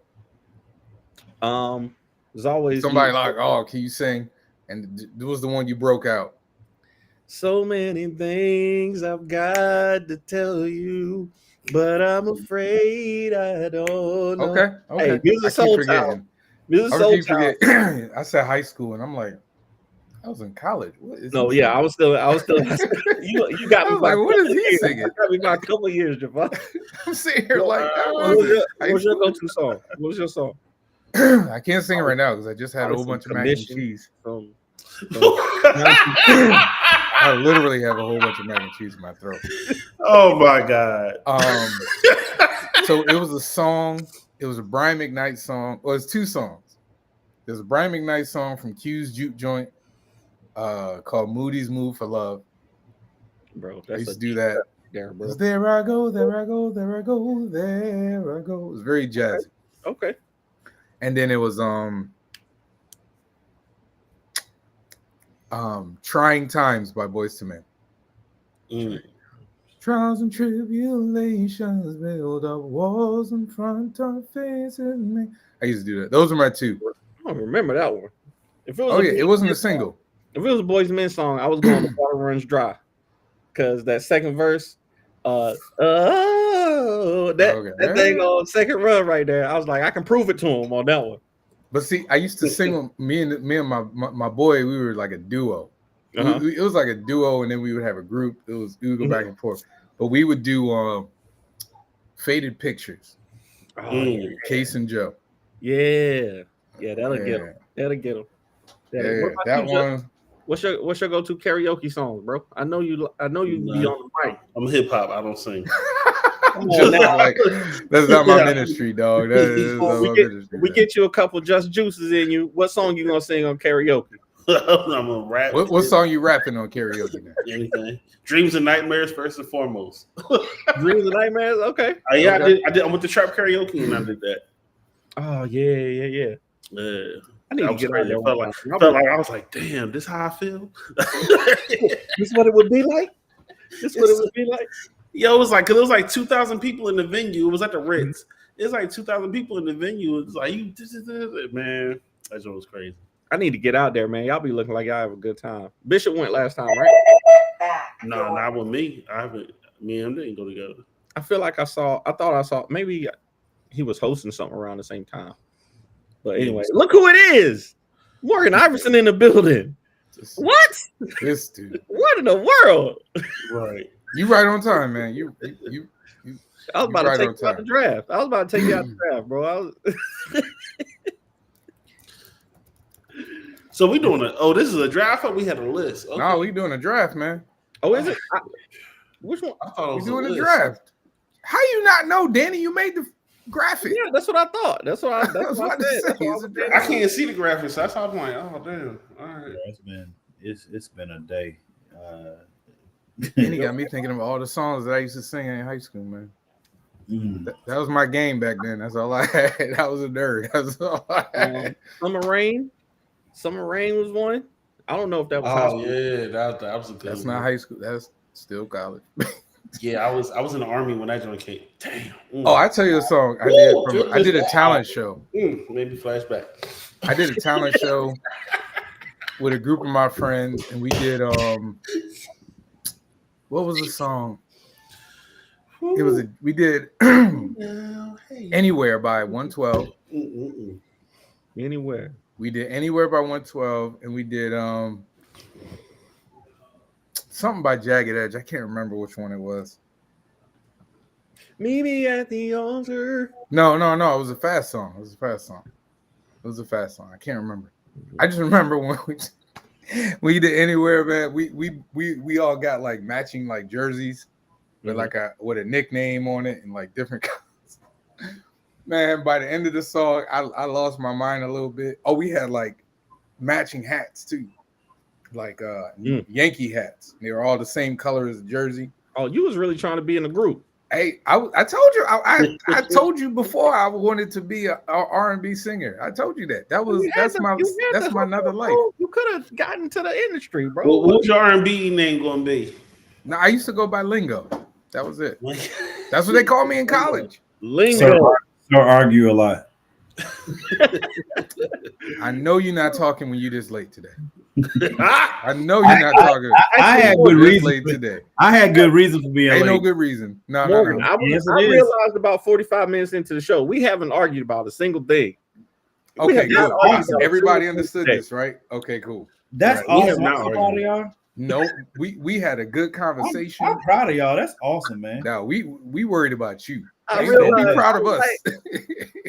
There's always somebody like, oh, can you sing? And it was the one you broke out. So many things I've got to tell you, but I'm afraid I don't know. Okay. Hey, Music Soul Town. I said high school, and I'm like, I was in college. What is I was still. You got me. Like, what is he singing? You got me by a couple of years, Javon. I'm sitting here like, what was your go-to song? What was your song? I can't sing it right now because I just had a whole bunch of mac and cheese. I literally have a whole bunch of mac and cheese in my throat. Oh my god. So it was a song. It was a Brian McKnight song. Well, it's two songs. There's a Brian McKnight song from Q's Juke Joint called Moody's Move for Love. Bro, I used to do that. There, bro. There I go, there I go, there I go, there I go. It was very jazzy. Okay. And then it was Trying Times by Boyz II Men. Trials and tribulations build up walls in front of faces. I used to do that. Those are my two. I don't remember that one. If it was it wasn't a single. If it was a Boyz II Men song, I was going to Water Runs Dry. Because that second verse, that thing on second run right there, I was like, I can prove it to him on that one. But see, I used to sing with me and my boy. We were like a duo. It was like a duo, and then we would have a group. We would go back and forth. But we would do Faded Pictures. Case and Joe. Yeah, that'll get him. That'll get him. Yeah, that one. What's your go-to karaoke song, bro? I know you be on the mic. I'm hip hop. I don't sing. That's not my ministry, dog. We get you a couple Just Juices in you. What song you gonna sing on karaoke? I'm gonna rap. What song you rapping on karaoke now? Anything. Dreams and Nightmares first and foremost. Dreams and Nightmares. Okay. Yeah, okay. I did. I went to trap karaoke and I did that. Oh yeah. I need to get right there. Felt like I was like, damn, this how I feel. This what it would be like. Yo, it was like, cause it was like 2,000 people in the venue. It was at the Ritz. It's like 2,000 people in the venue. It's like this, man. That was crazy. I need to get out there, man. Y'all be looking like y'all have a good time. Bishop went last time, right? No, not with me. I haven't. Me and him didn't go together. I feel like I thought I saw maybe he was hosting something around the same time. But anyway, look who it is. Morgan Iverson in the building. What? This dude. What in the world? Right. You right on time, man. You I was about to take you out the draft. I was about to take you out the draft, bro. So we doing this is a draft or we had a list? Okay. No, we doing a draft, man. Oh, is it? Which one? I thought it was we doing a a draft. How you not know, Danny? You made the graphic. Yeah, that's what I thought. That's what I said. I can't see the graphics, so that's how I'm like, oh damn. All right. It's been a day. Danny got me thinking of all the songs that I used to sing in high school, man. That was my game back then. That's all I had. I was a nerd. That's all I had. Summer Rain was one. I don't know if that was high school. Yeah, that was a good That's one. not high school. That's still college. Yeah, I was in the army when that joint came. Damn. Oh, I tell you a song I did a talent show. Maybe flashback. I did a talent show with a group of my friends, and we did what was the song? We did Anywhere by 112. Anywhere. We did Anywhere by 112, and we did something by Jagged Edge. I can't remember which one it was. Meet me at the altar. No. It was a fast song. I can't remember. I just remember when we did Anywhere, man. We all got like matching like jerseys with with a nickname on it and like different colors. Man, by the end of the song, I lost my mind a little bit. Oh, we had like matching hats too, like Yankee hats. They were all the same color as the jersey. Oh, you was really trying to be in a group. Hey, I told you I told you before I wanted to be a R&B singer. I told you that. That's my another life. You could have gotten to the industry, bro. Well, what's your R&B name gonna be? No, I used to go by Lingo. That was it. That's what they called me in college. Lingo. So argue a lot. I know you're not talking when you're this late today. I know you're not talking. I had good reason today. I had good reason for being late. Ain't no good reason. No. I realized about 45 minutes into the show, we haven't argued about a single thing. Okay, good. Awesome. Everybody understood this, right? Okay, cool. That's awesome. I'm proud of y'all. No, we had a good conversation. I'm proud of y'all. That's awesome, man. No, we worried about you. Don't be proud of us.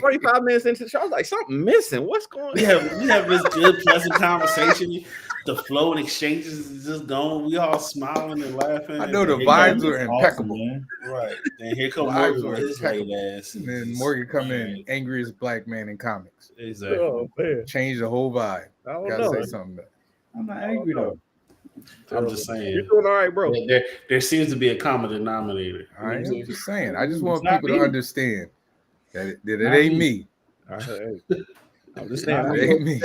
45 minutes into the show, I was like, something missing. What's going We on? have this good, pleasant conversation. The flow and exchanges is just going. We all smiling and laughing. I know the And vibes here are Awesome, impeccable. man. comes- right. And here comes Vibes Morgan are with his late impeccable. ass. And then Morgan come in, angriest black man in comics. Exactly. Oh, man. Change the whole vibe. I don't Gotta know. say something. About it. I'm not angry though. I'm just You're saying. doing all right, bro. There seems to be a common denominator. I'm just saying. I just want It's not people to me. understand that it Not ain't me. me. I'm just saying. Not It ain't me.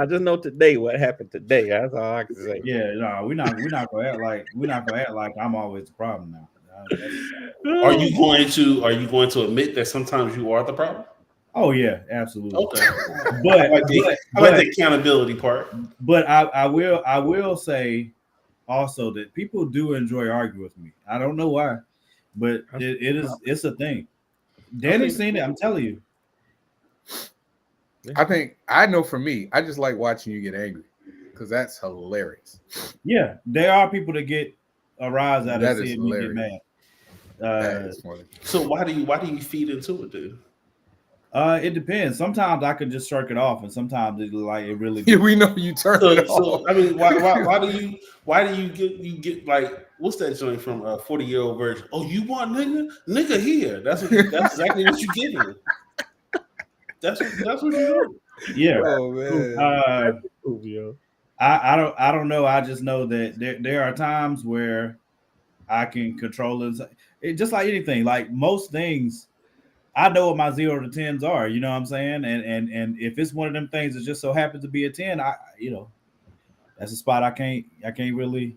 I just know today what happened today. That's all I can say. Yeah, no, we're not gonna act like I'm always the problem now. Are you going to admit that sometimes you are the problem? Oh yeah, absolutely. Okay. But I like the accountability part. But I will say also that people do enjoy arguing with me. I don't know why, but it's a thing. Danny's seen it. I'm telling you. I think I know for me, I just like watching you get angry because that's hilarious. Yeah, there are people that get a rise out That of is seeing me get hilarious. mad. That is funny. So why do you feed into it, dude? It depends. Sometimes I can just shirk it off, and sometimes it really. Yeah, we know you turn it off. So I mean, why do you get like what's that joint from 40-year-old version? Oh, you want nigga here? That's exactly what you getting. That's what you do. Yeah. Oh man. I don't know. I just know that there are times where I can control it just like anything. Like most things, I know what my 0 to 10s are. You know what I'm saying? And if it's one of them things that just so happens to be a 10, that's a spot I can't really.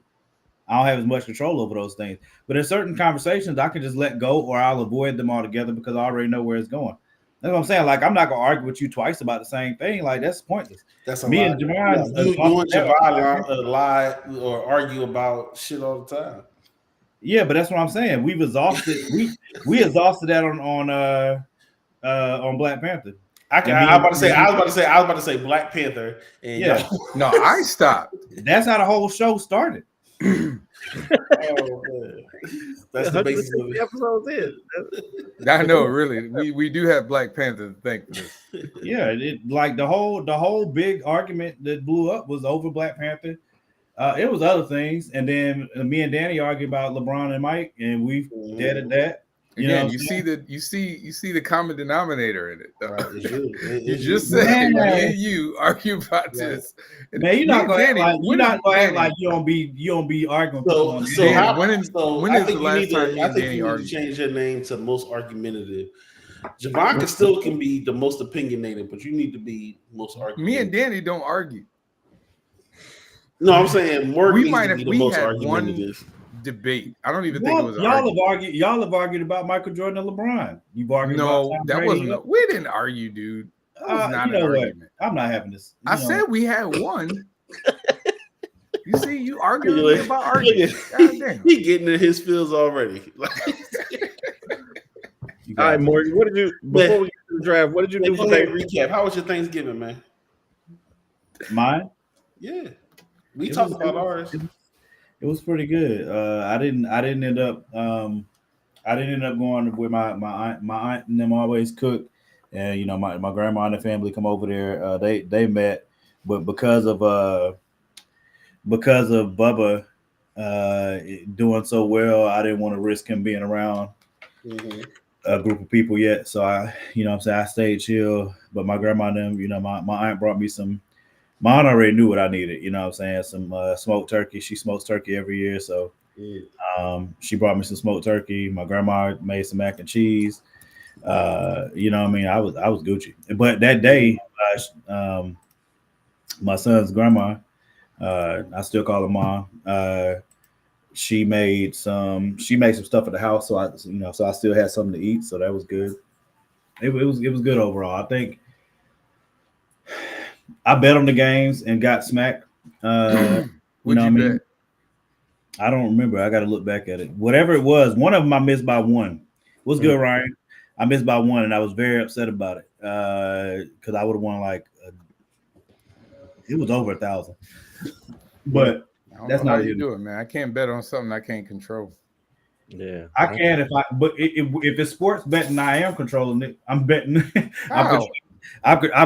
I don't have as much control over those things. But in certain conversations, I can just let go, or I'll avoid them altogether because I already know where it's going. That's what I'm saying. Like, I'm not gonna argue with you twice about the same thing. Like, that's pointless. That's a Me lie. and Javon, You and Javon lie or argue about shit all the time. yeah, but that's what I'm saying. We've exhausted. we exhausted that on Black Panther. I was about to say Black Panther. And Yeah. No, I stopped. That's how the whole show started. Oh, man. That's the basis of it. Episodes in. I know, really. We do have Black Panther to thank for this. Yeah, like the whole big argument that blew up was over Black Panther. It was other things, and then me and Danny argued about LeBron and Mike, and we dead at that. Again, you see the common denominator in it. Though. Right, it's you. You just said me and you argue about this. Man, you're not gonna act like you don't be arguing. When is the last time you and Danny argued? argued? Change your name to most argumentative. Javon still can be the most opinionated, but you need to be most argumentative. Me and Danny don't argue. No, I'm saying Morgan We might have the most had argumentative. one debate. I don't even think it was. Y'all have argued about Michael Jordan and LeBron. You've argued. No, about that wasn't. We didn't argue, dude. That was not an argument. I'm not having this. I said we had one. You see, you arguing about arguing. Goddamn. He getting in his feels already. All right, Morgan. What did you before we get to the draft? What did you do for recap? How was your Thanksgiving, man? Mine? Yeah, we talked about ours. It was pretty good. I didn't end up going with my aunt and them always cook, and my grandma and the family come over there. They met, but because of Bubba doing so well, I didn't want to risk him being around a group of people yet. So I stayed chill. But my grandma and them, my aunt brought me some. My aunt already knew what I needed, some smoked turkey. She smokes turkey every year, so she brought me some smoked turkey. My grandma made some mac and cheese. I was Gucci. But that day, my son's grandma, I still call her mom. She made some stuff at the house, so I still had something to eat, so that was good. It was good overall. I think I bet on the games and got smacked. What'd you bet? I don't remember. I got to look back at it. Whatever it was, one of them I missed by one. What's good, Ryan? I missed by one, and I was very upset about it because I would have won it was over 1,000. But that's not how you do it, man. I can't bet on something I can't control. Yeah, I can but if it's sports betting, I am controlling it. I'm betting. I'm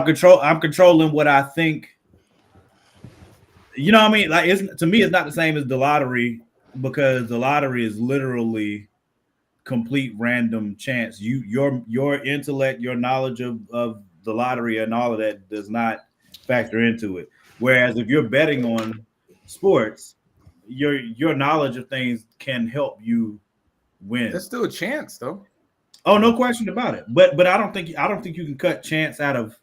controlling what I think. You know what I mean? Like, to me, it's not the same as the lottery, because the lottery is literally complete random chance. Your intellect, your knowledge of the lottery and all of that does not factor into it. Whereas if you're betting on sports, your knowledge of things can help you win. There's still a chance, though. Oh, no question about it. But I don't think you can cut chance out of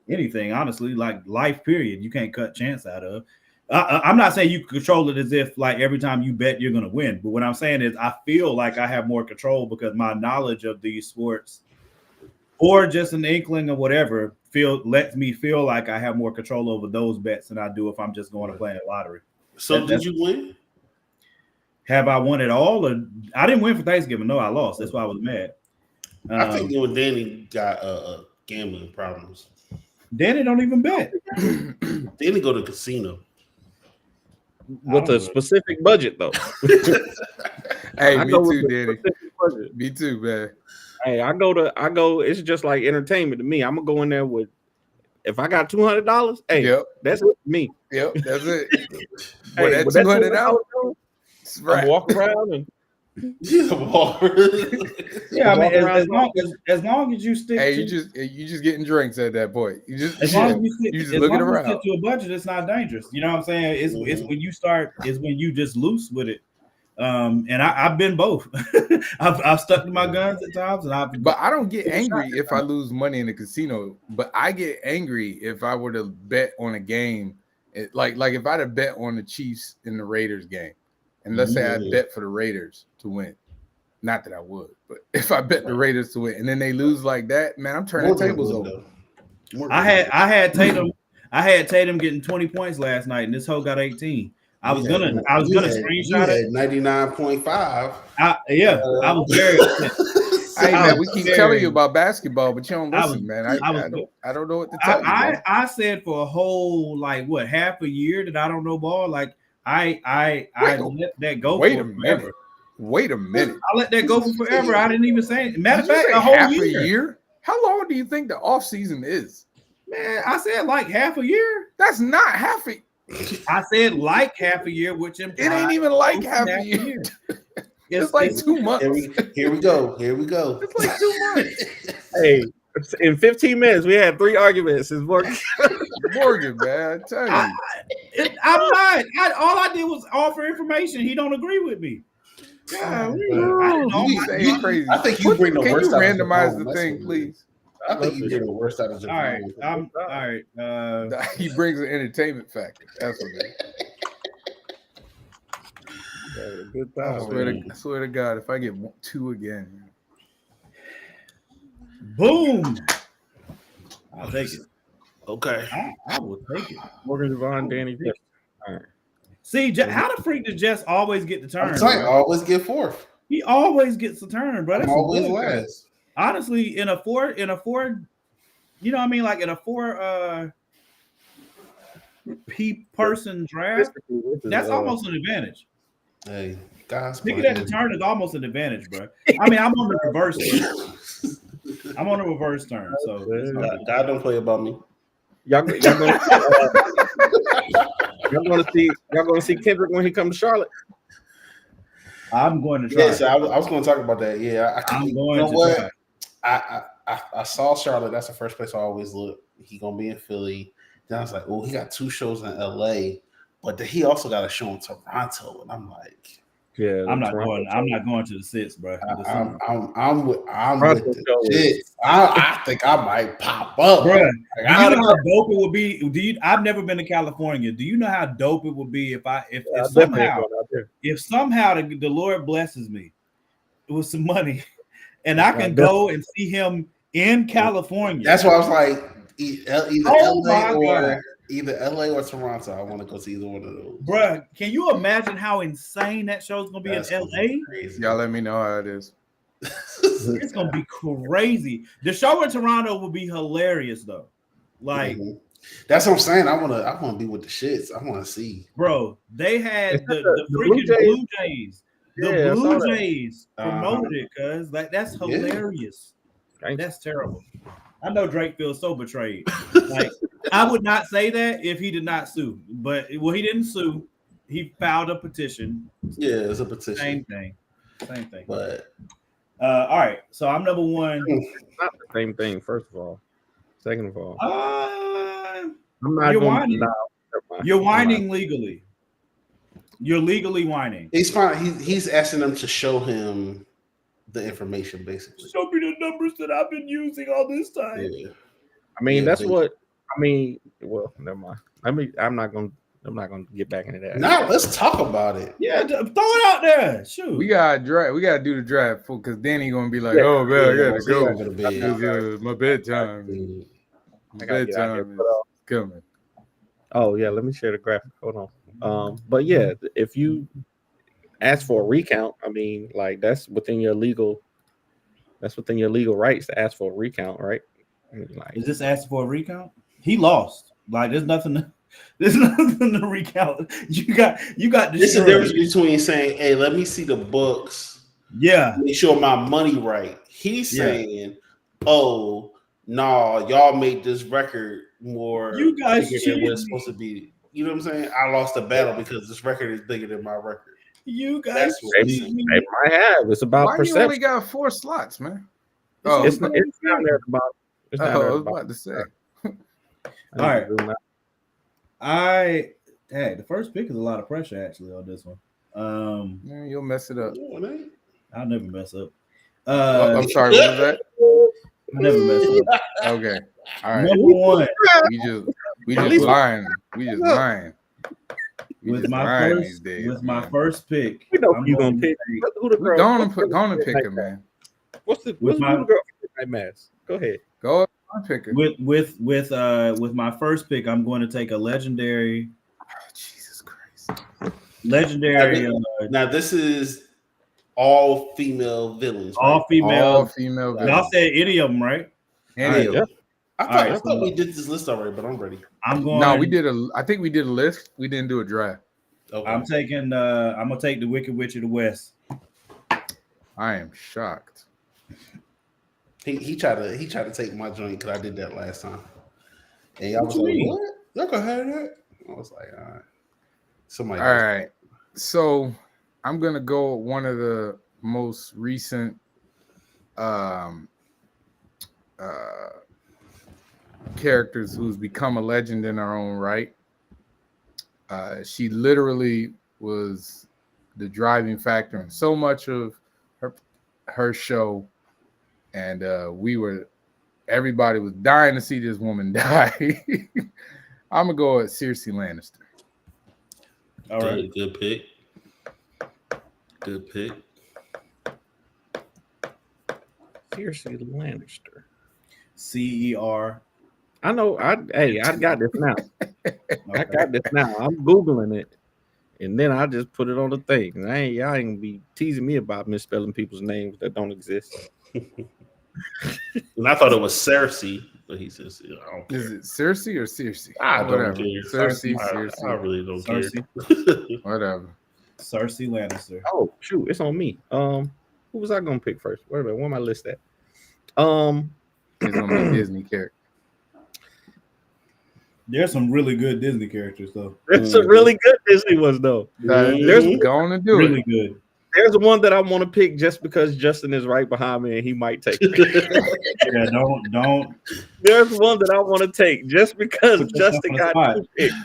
anything. Honestly, like life, period, you can't cut chance out of. I'm not saying you control it as if like every time you bet you're going to win. But what I'm saying is I feel like I have more control because my knowledge of these sports, or just an inkling of whatever, lets me feel like I have more control over those bets than I do if I'm just going to play a lottery. So did you win? Have I won it all? Or I didn't win for Thanksgiving. No, I lost. That's why I was mad. I think you and Danny got gambling problems. Danny don't even bet. Danny go to casino with a specific budget, though. Hey, me too, Danny. Me too, man. Hey, I go. It's just like entertainment to me. I'm gonna go in there with. If I got $200, hey, Yep. That's it for me. Yep, that's it. Hey, That $200, I'm walking around and Yeah, I mean, as long as you stick. Hey, you just getting drinks at that point. You just as long as you just looking around. Stick to a budget, it's not dangerous. You know what I'm saying? It's when you start. It's when you just loose with it. And I've been both. I've stuck to my guns at times, but I don't get angry if I lose money in the casino. But I get angry if I were to bet on a game, like if I'd have bet on the Chiefs in the Raiders game, and let's say I bet for the Raiders to win. Not that I would, but if I bet the Raiders to win and then they lose like that, man, I'm turning tables over. I had Tatum getting 20 points last night, and this hoe got 18. I was gonna screenshot it. 99.5. I was very upset. Hey man, we keep telling you about basketball, but you don't listen, man. I don't know what to tell you. I said for a whole half a year that I don't know ball. Like I let that go. Wait a minute. I let that go for forever. I didn't even say it. Matter of fact, a whole year. How long do you think the off season is? Man, I said like half a year. That's not half a. I said like half a year, which implies it ain't even like half a year. It's like 2 months. Here we go. It's like 2 months. Hey, in 15 minutes, we had 3 arguments. It's Morgan, man. I tell you. I'm not. All I did was offer information. He don't agree with me. Yeah, crazy. I think you bring the worst. Can you randomize the thing, please? I think you bring the worst out of Japan. All right. He brings an entertainment factor. That's what it is. Good time. I swear to God, if I get 2 again, boom! I'll take it. Okay, I will take it. Morgan, Javon, Danny. See, how the freak does Jess always get the turn? I always get 4th. He always gets the turn, bro. I'm always last. Honestly, in a four, you know what I mean? Like in a 4 person draft, that's almost an advantage. Hey, guys, picking at the turn is almost an advantage, bro. I mean, I'm on the reverse turn. I'm on the reverse turn, so God don't play about me. Y'all gonna see Kendrick when he comes to Charlotte. I'm going to try. Yeah, so I was going to talk about that. Yeah, I'm going to try. I saw Charlotte. That's the first place I always look. He gonna be in Philly. Then I was like, oh, he got 2 shows in LA, but then he also got a show in Toronto, and I'm like, yeah, I'm not going to the 6, bro. I'm with the shit. I think I might pop up, bro. Like, do you know how dope it would be? I've never been to California. Do you know how dope it would be if somehow the Lord blesses me with some money, and I can go and see him in California? That's why I was like, either LA or Toronto. I want to go see either one of those. Bruh, can you imagine how insane that show's gonna be in LA? Y'all let me know how it is. It's gonna be crazy. The show in Toronto will be hilarious though. Like that's what I'm saying. I wanna be with the shits. I wanna see. Bro, they had the freaking Blue Jays. The Yeah, I saw Blue that. Jays promoted it, cuz that's Yeah. hilarious. Thanks. That's terrible. I know Drake feels so betrayed. Like, I would not say that if he did not sue, but well, he didn't sue. He filed a petition. Yeah, it's a petition. Same thing. But All right, so I'm number one. Not the same thing. First of all, second of all, Uh, I'm not you're going. whining. Nah, never mind. You're I'm whining legally. You're legally whining. he's fine. He's asking them to show him the information, basically. Show me the numbers that I've been using all this time. Yeah. I mean, Yeah, that's basically. what. I mean, well, never mind. I'm not gonna get back into that. Now let's talk about it. Yeah, throw it out there. Shoot. We gotta do the draft because Danny gonna be like, Yeah. "Oh man, I gotta once he gotta go. go to bed. It's, my bedtime. Mm. My I gotta get out here, bedtime but, is coming." Oh yeah, let me share the graphic. Hold on. But yeah, if you ask for a recount, I mean, like that's within your legal rights to ask for a recount, right? I mean, like, Is this asking for a recount? He lost. Like, there's nothing to recount. You got This is the destroyed. difference between saying, "Hey, let me see the books, Yeah. make sure my money right." He's Yeah. saying, "Oh, no, y'all made this record more You guys bigger than cheated what it's me. supposed to be." You know what I'm saying? I lost the battle because this record is bigger than my record. You guys That's what they, he's cheated me. they might have. It's about Why you perception. only got 4 slots, man? Oh, It's down there at the bottom. It's down I there at was the bottom. about to say. All right. right. The first pick is a lot of pressure actually on this one. Man, you'll mess it up. No, it ain't. I'll never mess up. I'm sorry. What was that? I never mess up. Okay. All right. Number one We just lying. We just lying. We with just my lying first these days. with my man. first pick. We know I'm who you going gonna to pick. take- Who the We girl? gonna pick him, man. What's the girl that mask? Go ahead. Go on, pick it. with my first pick. I'm going to take a legendary. Oh, Jesus Christ. Legendary. Now this is all female villains. Right? All female. All female. Y'all villains. said any of them, right? Any of Yeah. them. I thought we did this list already, but I'm ready. I'm going. No, we did I think we did a list. We didn't do a draft. Okay. I'm taking. I'm gonna take the Wicked Witch of the West. I am shocked. He tried to take my joint because I did that last time, and y'all was What you like, mean? "What? Y'all can have that?" I was like, "All right." Somebody. All right. So I'm gonna go with one of the most recent characters who's become a legend in her own right. She literally was the driving factor in so much of her show, and everybody was dying to see this woman die. I'm gonna go with Cersei Lannister. All right. Good pick. Good pick. Cersei Lannister. CER. I know. I got this now. I got this now. I'm googling it, and then I just put it on the thing. And y'all ain't gonna be teasing me about misspelling people's names that don't exist. And I thought it was Cersei, but he says, I don't care. Is it Cersei or Cersei? I don't Whatever. care. Cersei, I Cersei, really don't Cersei. care. whatever. Cersei Lannister. Oh shoot, it's on me. Who was I gonna pick first? Wait a minute, where my list at? He's gonna be Disney character. There's some really good Disney characters though. There's a really good Disney ones though. There's going to do Really it. good. There's one that I want to pick just because Justin is right behind me and he might take it. Yeah, don't. There's one that I want to take just because Put yourself Justin on the got spot. two picks.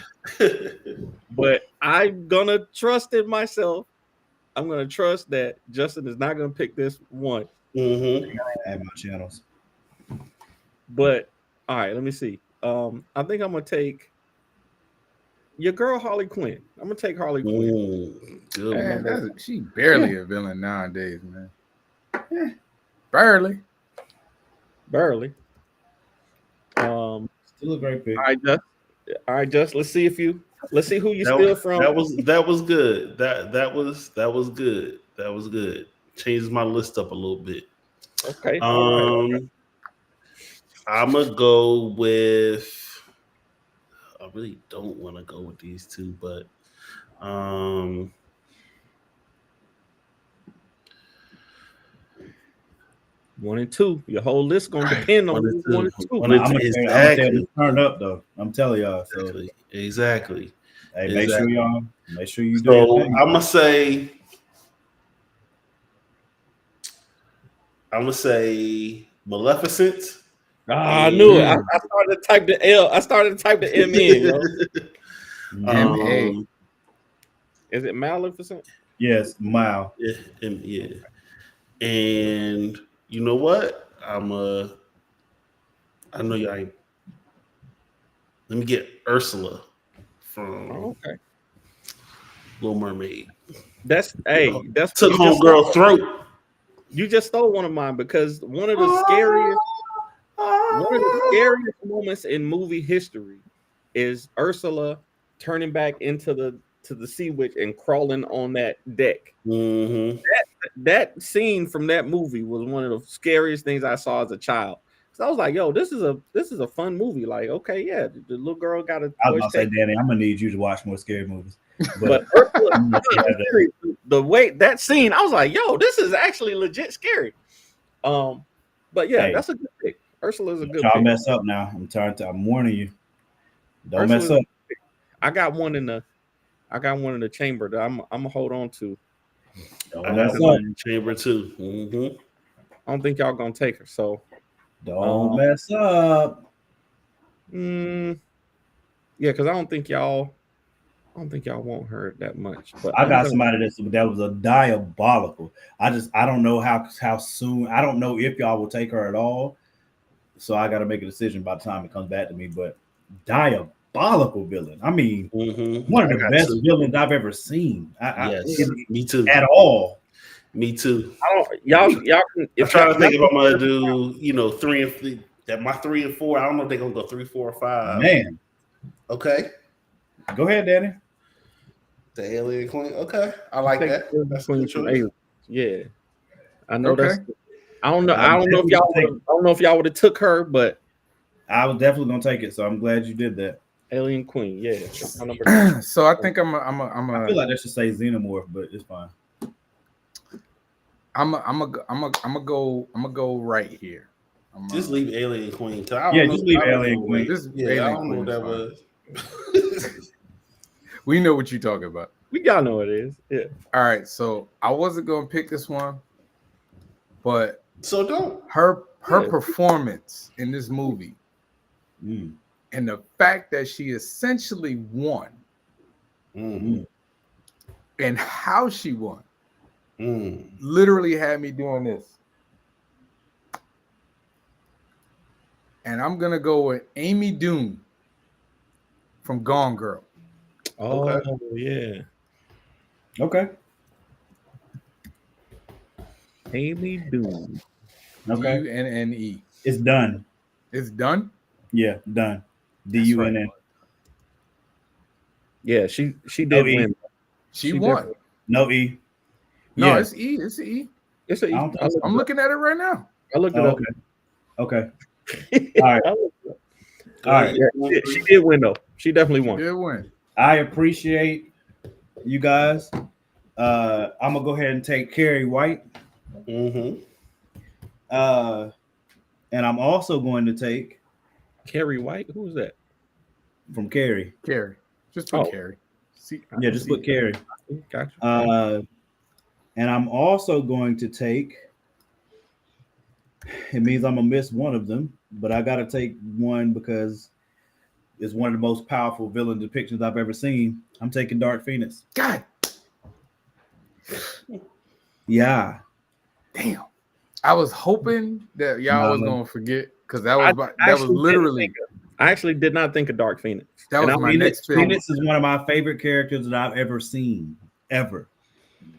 But I'm gonna trust in myself. I'm gonna trust that Justin is not gonna pick this one. Mm-hmm. Add my channels. But all right, let me see. I think I'm gonna take your girl Harley Quinn. I'm gonna take Harley Quinn. Good. Man, she barely a villain nowadays, man. Barely. Barely. Still a great pick. All right, just let's see who you steal from. That was good. That was good. That was good. Changes my list up a little bit. Okay. All right. I'm gonna go with. I really don't want to go with these two, but 1 and 2. Your whole list gonna Right. depend on 1 and 1 and 2. 2. One I'm and gonna two. tell you this turned up though. I'm telling y'all. So Exactly. hey, make sure you do So your thing. I'm gonna say Maleficent. I knew it. I started to type the L. I started to type the M in. Yo. M.A. Is it Maleficent? Yes, Mile. Yeah. And you know what? I know y'all ain't. Let me get Ursula from Okay. Little Mermaid. That's Took you just homegirl throat. You just stole one of mine because one of the scariest moments in movie history is Ursula turning back into the sea witch and crawling on that deck. Mm-hmm. That scene from that movie was one of the scariest things I saw as a child. So I was like, "Yo, this is a fun movie." Like, okay, yeah, the little girl got a. I was gonna say, Danny, I'm gonna need you to watch more scary movies. But Ursula, the way that scene, I was like, "Yo, this is actually legit scary." But yeah, Hey, that's a good pick. Ursula's a good y'all pick. mess up now. I'm warning you. Don't Ursula's mess up. I got one in the chamber that I'm gonna hold on to. Don't I mess got up. one in chamber too. Mm-hmm. I don't think y'all gonna take her. So Don't mess up. yeah, because I don't think y'all want her that much. But I got somebody that was a diabolical. I don't know how soon. I don't know if y'all will take her at all. So I got to make a decision by the time it comes back to me. But diabolical villain. I mean, one of the best villains I've ever seen. Me too. At all. Me too. Y'all can. I'm trying to think if I'm gonna do 3 and 4. That my 3 and 4. I don't know if they're gonna go 3, 4, or 5. Man. Okay. Go ahead, Danny. The Alien Queen. Okay, I like that. That's a good choice. Yeah, I know Okay. that's. I don't know. I don't know if y'all would have took her, but I was definitely gonna take it. So I'm glad you did that. Alien Queen. Yeah. That's my number. So I think I'm I feel like that should say Xenomorph, but it's fine. I'm gonna go right here. Just leave Alien Queen. Just leave Alien Queen. I don't know what that was. We know what you're talking about. We gotta know what it is. Yeah. All right. So I wasn't gonna pick this one, but so don't her performance in this movie and the fact that she essentially won and how she won literally had me doing this. And I'm gonna go with Amy Doon from Gone Girl. Oh yeah. Okay. Amy Doon. Okay. D-U-N-N-E. It's done. It's done? Yeah, done. D-U-N-N. Right. Yeah, she did win. She won. No E. No, it's E. It's E. It's an E. I'm looking at it right now. I looked it up. Okay. All right. All right. Yeah, she did win though. She definitely won. She did win. I appreciate you guys. I'm gonna go ahead and take Carrie White. And I'm also going to take Carrie White. Who is that? From Carrie. Carrie. Just put Carrie. Just put Carrie. Gotcha. And I'm also going to take. It means I'm gonna miss one of them, but I gotta take one because it's one of the most powerful villain depictions I've ever seen. I'm taking Dark Phoenix. God. Yeah. Damn. I was hoping that y'all was gonna forget because that was literally. I actually did not think of Dark Phoenix. That was my next pick. Phoenix is one of my favorite characters that I've ever seen, ever.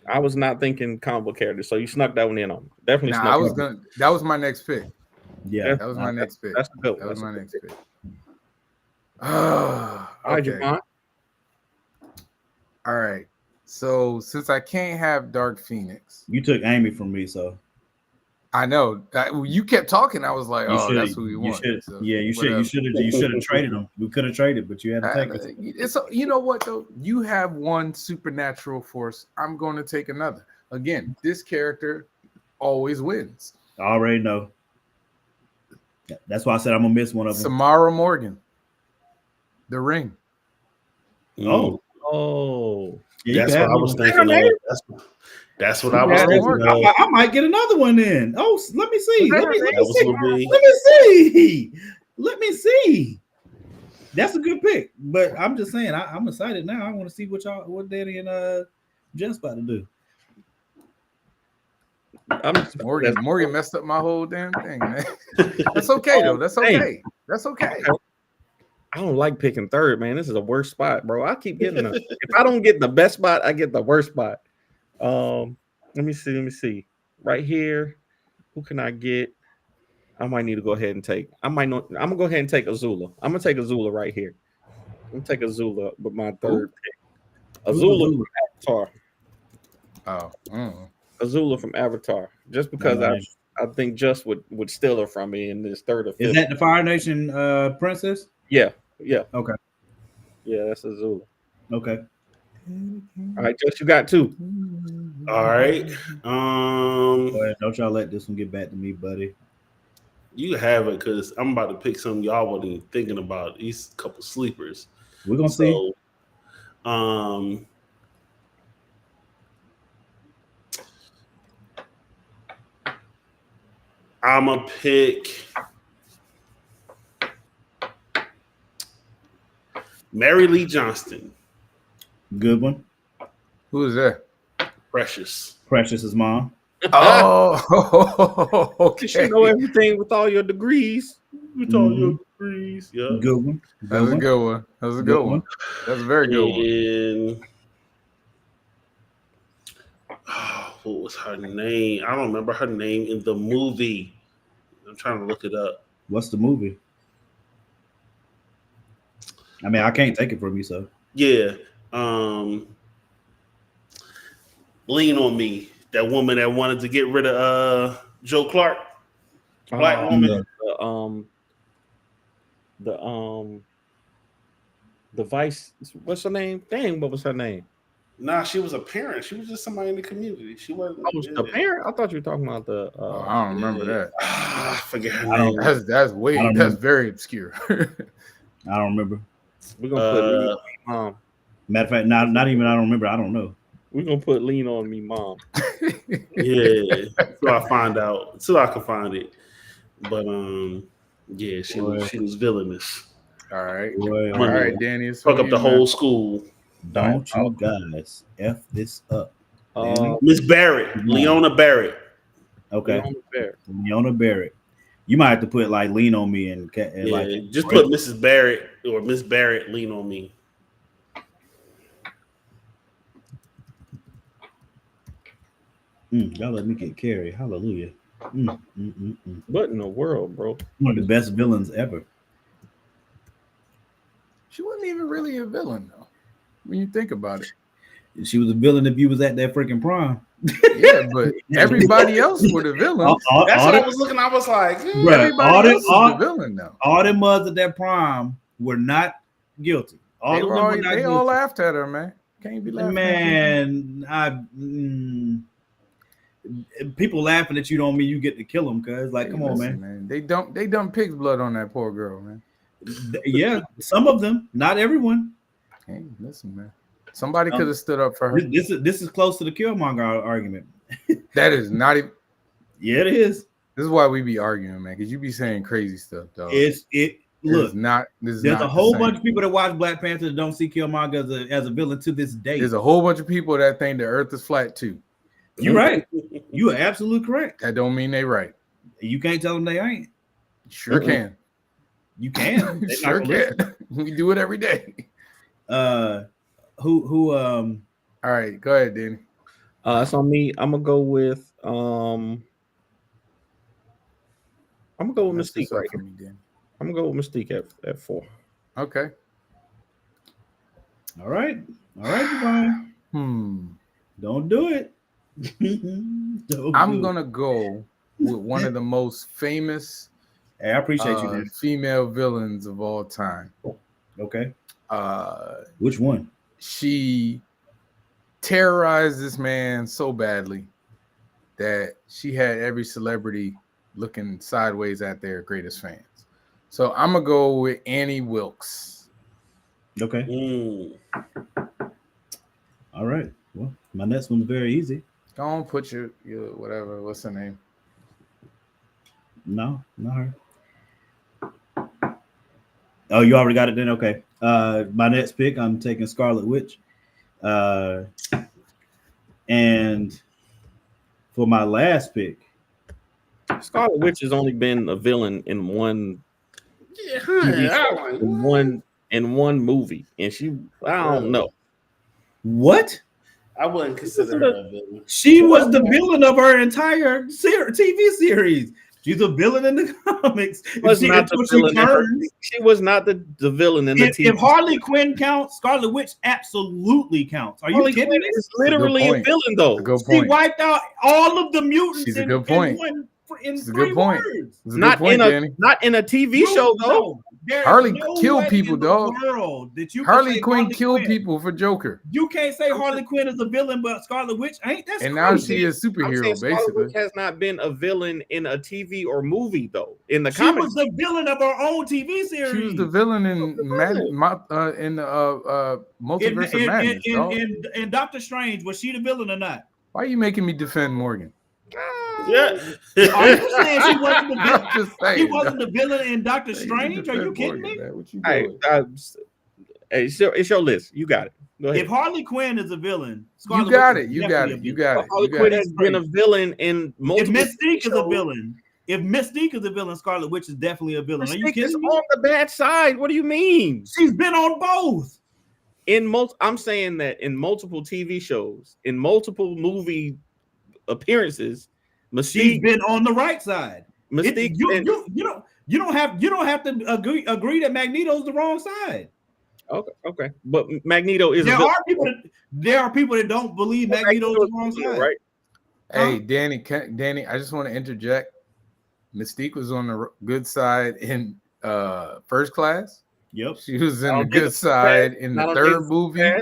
I was not thinking comic book characters, so you snuck that one in on me. Definitely. Nah, I was gonna. That was my next pick. Yeah, that was my next pick. That's good. That was my next pick. Okay. All right. So since I can't have Dark Phoenix, you took Amy from me, so I know you kept talking. I was like, "Oh, that's who we want." So, you should have traded them. We could have traded, but you had to take it. It's you know what though? You have one supernatural force. I'm going to take another. Again, this character always wins. I already know. That's why I said I'm gonna miss one of them. Samara Morgan. The Ring. Oh, Oh, yeah, That's what I was thinking of. That's what I was Samara thinking Morgan. of. I might get another one then. Oh, let me see. Let me That was see. gonna be. Let me see. Let me see. That's a good pick, but I'm just saying I'm excited now. I want to see what Danny and Jess about to do. Morgan messed up my whole damn thing, man. That's okay though. That's okay. That's okay. I don't like picking third, man. This is the worst spot, bro. I keep getting if I don't get the best spot, I get the worst spot. Let me see. Right here, who can I get? I might need to go ahead and take. I'm gonna go ahead and take Azula. I'm gonna take Azula right here. I'm gonna take Azula with my third pick. Azula from Avatar. Oh, Azula from Avatar. Just because I think Just would steal her from me in this third or fifth. Is that the Fire Nation princess? Yeah. Okay. Yeah, that's Azula. Okay. All right, Just you got two. All right. Go ahead. Don't y'all let this one get back to me, buddy. You have it because I'm about to pick some y'all wasn't even thinking about. These couple sleepers. We're gonna see. I'm gonna pick Mary Lee Johnston. Good one. who is that? Precious. Precious's mom. Oh, okay. You know everything with all your degrees. With all your degrees. Yeah. Good one. That's a good one. That's a good one. That's a very good one. And what was her name? I don't remember her name in the movie. I'm trying to look it up. What's the movie? I mean, I can't take it from you, so. Yeah. Lean on Me. That woman that wanted to get rid of Joe Clark. Black woman. The vice. What's her name? Dang, what was her name? Nah, she was a parent. She was just somebody in the community. She wasn't. Oh, the parent. I thought you were talking about the. I don't remember that. I forget her I don't name. That's very obscure. I don't remember. We're gonna put Lean on Me, Mom. Matter of fact, not even I don't remember. I don't know. We're gonna put Lean on Me, Mom. Yeah. So I find out. So I can find it. But yeah, she was villainous. All right. Boy, All right, Danny. It's Fuck on up you, the man. whole school. Don't you guys F this up. Miss Barrett, Leona Barrett. Okay. Leona Barrett. You might have to put like Lean on Me and Yeah, like just put Mrs. Barrett or Miss Barrett Lean on Me. Y'all let me get Carrie. Hallelujah. What in the world, bro? One of the best villains ever. She wasn't even really a villain, though, when you think about it. She was a villain if you was at that freaking prom. Yeah, but everybody else were the villains. That's what I was looking. I was like, Everybody else was the villain now. All them mothers at that prom were not guilty. They all laughed at her, man. Can't be laughing. Man, people laughing at you don't mean you get to kill them, cuz like, come on, man. They dumped pig's blood on that poor girl, man. Yeah, some of them, not everyone. Hey, listen, man. Somebody could have stood up for her. This is close to the Killmonger argument. That is not even. Yeah, it is. This is why we be arguing, man, because you be saying crazy stuff, dog. Look, there's a whole bunch of people that watch Black Panther that don't see Killmonger as a villain to this day. There's a whole bunch of people that think the Earth is flat too. You're right. You are absolutely correct. That don't mean they right. You can't tell them they ain't. Sure can. You can. Sure can. We do it every day. Who all right, go ahead, Danny. It's on me. I'm gonna go with Mystique right here. I'm gonna go with Mystique at 4. Okay. All right, Divine. Don't do it. I'm gonna go with one of the most famous Hey, I appreciate you, man. Female villains of all time. Okay. Which one? She terrorized this man so badly that she had every celebrity looking sideways at their greatest fans. So I'm gonna go with Annie Wilkes. Okay. All right. Well, my next one's very easy. Go on, put your whatever. What's her name? No, not her. Oh, you already got it then? Okay. My next pick, I'm taking Scarlet Witch. And for my last pick, Scarlet Witch has only been a villain in one in one movie, and I don't know. What? I wouldn't consider her a villain. She was the villain of her entire TV series. She's a villain in the comics. She was not the villain in the TV. If Harley Quinn counts, Scarlet Witch absolutely counts. Are you Harley kidding Quinn me? is literally a villain, though. She wiped out all of the mutants. She's a good point. In It's a 3 good point. words. It's a good point, Danny. Not in a TV show though. Harley killed people, dog. Harley Quinn killed Quinn. people for Joker. You can't say Harley Quinn is a villain, but Scarlet Witch ain't. That's And crazy. now she is I'm superhero, saying Scarlet basically. Witch has not been a villain in a TV or movie though. In the She comics, was the villain of her own TV series. She was the villain in Multiverse of Madness. Dog. In Doctor Strange, was she the villain or not? Why are you making me defend Morgan? Yeah. Are you saying she wasn't the I'm villain? just saying. She wasn't the villain in Doctor Strange? Are you kidding me? What you hey, doing? it's your list. You got it. Go ahead. If Harley Quinn is a villain, You got it. You got it. You got it. Harley Quinn has been a villain in If multiple. Mystique is a villain, Scarlet Witch is definitely a villain. Are you Mystique is kidding me? on the bad side. What do you mean? She's been on both. I'm saying that in multiple TV shows, in multiple movie appearances, She's Mystique been on the right side. Mystique. You don't have to agree that Magneto's the wrong side. Okay, but Magneto is. There are people that don't believe Magneto's the wrong side, right? Hey, Danny, I just want to interject. Mystique was on the good side in First Class. Yep. She was in the good side in the third movie.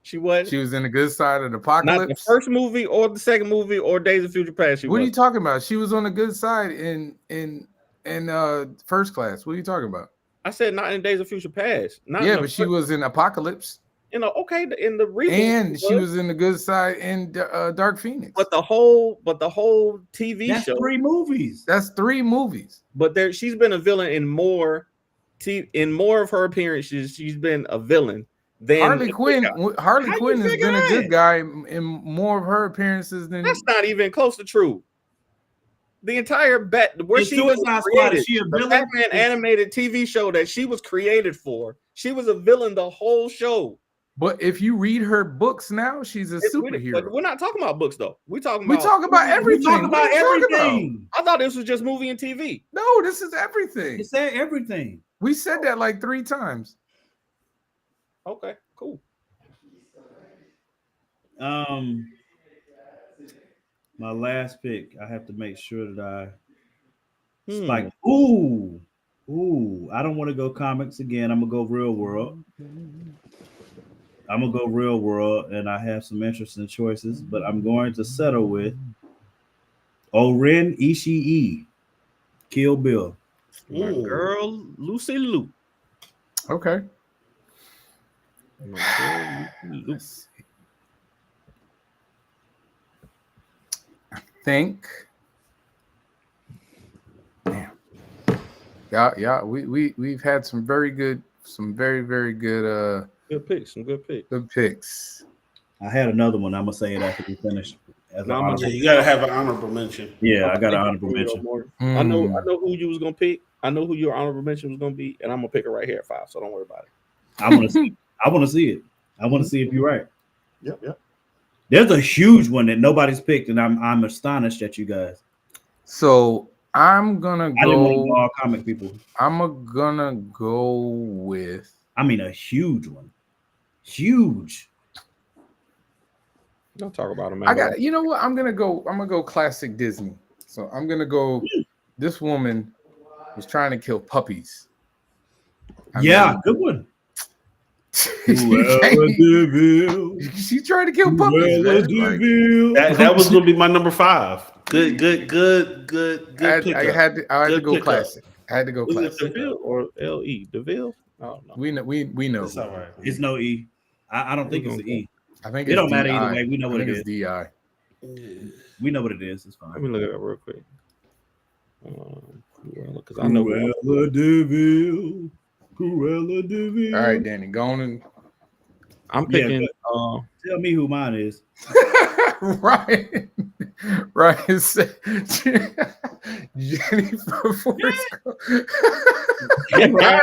She was. She was in the good side of the Not Apocalypse. the first movie or the second movie or Days of Future Past. What are you talking about? She was on the good side in First Class. What are you talking about? I said not in Days of Future Past. But she was in Apocalypse. In the reboot, And she was in the good side in Dark Phoenix. But the whole TV That's show. 3 movies. That's 3 movies. But she's been a villain in more of her appearances. She's been a villain than Harley Quinn. Harley Quinn has figure been a that? good guy in more of her appearances than. That's not even close to true. The entire where In she was Suicide Squad, created, is she a the villain? Batman animated TV show that she was created for, she was a villain the whole show. But if you read her books now, she's a superhero. But we're not talking about books though. We talk We about talk about everything. We talk about What are you talking everything. I thought this was just movie and TV. No, this is everything. It said everything. We said that like 3 times. Okay, cool. My last pick, I have to make sure that I Hmm. I don't want to go comics again. I'm gonna go real world. And I have some interesting choices, but I'm going to settle with Oren Ishii, Kill Bill. My girl Lucy Liu. Okay. My girl Lucy Liu. I think. Yeah. We've had some very, very good Good picks. Some good picks. good picks. I had another one. I'm gonna say it after we finish. As an honorable- You gotta have an honorable mention. Yeah, I got an honorable mention. I know who you was gonna pick. I know who your honorable mention was gonna be, and I'm gonna pick it right here at 5. So don't worry about it. I want to see. I want to see it. I want to see if you're right. Yep. There's a huge one that nobody's picked, and I'm astonished at you guys. So I'm gonna I didn't want to go. go all comic people. I'm gonna go with. I mean, a huge one. Huge. Don't talk about him. I got. You know what? I'm gonna go classic Disney. So I'm gonna go. This woman was trying to kill puppies. I mean, Good one. she tried to kill puppies. Man. Like, That was gonna be my number 5. Good I pickup. had to Good go pickup. classic. I had to go Was it classic. DeVille or LE? DeVille? I don't know. We know. It's all right. It's no E. I don't think it's an E. I think It it's don't matter either DI. way. We know I what think it it's is. DI. We know what it is. It's Let fine. me look it up real quick. Because I know. Cruella DeVille. Cruella DeVille. All right, Danny, go on and I'm Yeah, picking. Tell me who mine is. Ryan said Jennifer Forrest Gump. Right,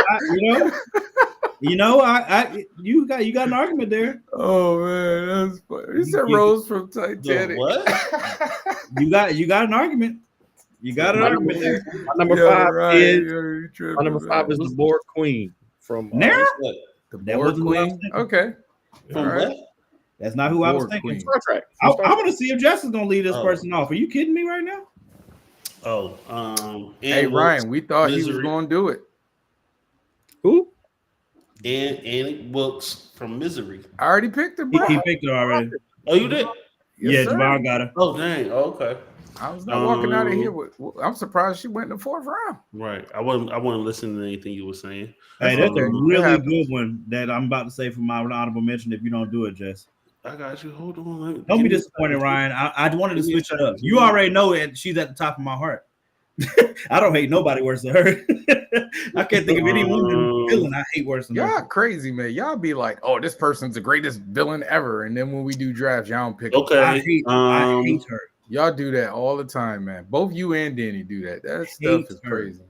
you got an argument there. Oh man, that's funny. He said Rose from Titanic. What? You got an argument. You got an argument there. My number five is the Board Queen from Now? The That Board wasn't what I was Queen. thinking. Okay. From All right. what? That's not who I was Board thinking. Queen. Star Trek. I want to see if Jess is gonna leave this Oh. person off. Are you kidding me right now? Hey Ann Ryan, Wilkes, we thought he was Misery. going to do it. Who? Annie Wilkes from Misery. I already picked her, He bro. picked her already. Oh, you did? Yeah, sir. Javon got her. Oh, dang. Oh, okay. I was not walking out of here with. I'm surprised she went in the 4th round. Right. I wasn't listening to anything you were saying. Hey, that's a What really happened? good one that I'm about to say for my honorable mention. If you don't do it, Jess, I got you. Hold on. don't be disappointed, Ryan. I wanted to switch it up. You already know it. She's at the top of my heart. I don't hate nobody worse than her. I can't think of any woman villain I hate worse than Y'all her. crazy, man. Y'all be like, oh, this person's the greatest villain ever. And then when we do drafts, y'all don't pick them. Okay. I hate her. Y'all do that all the time, man. Both you and Danny do that. That stuff Hate is her. crazy.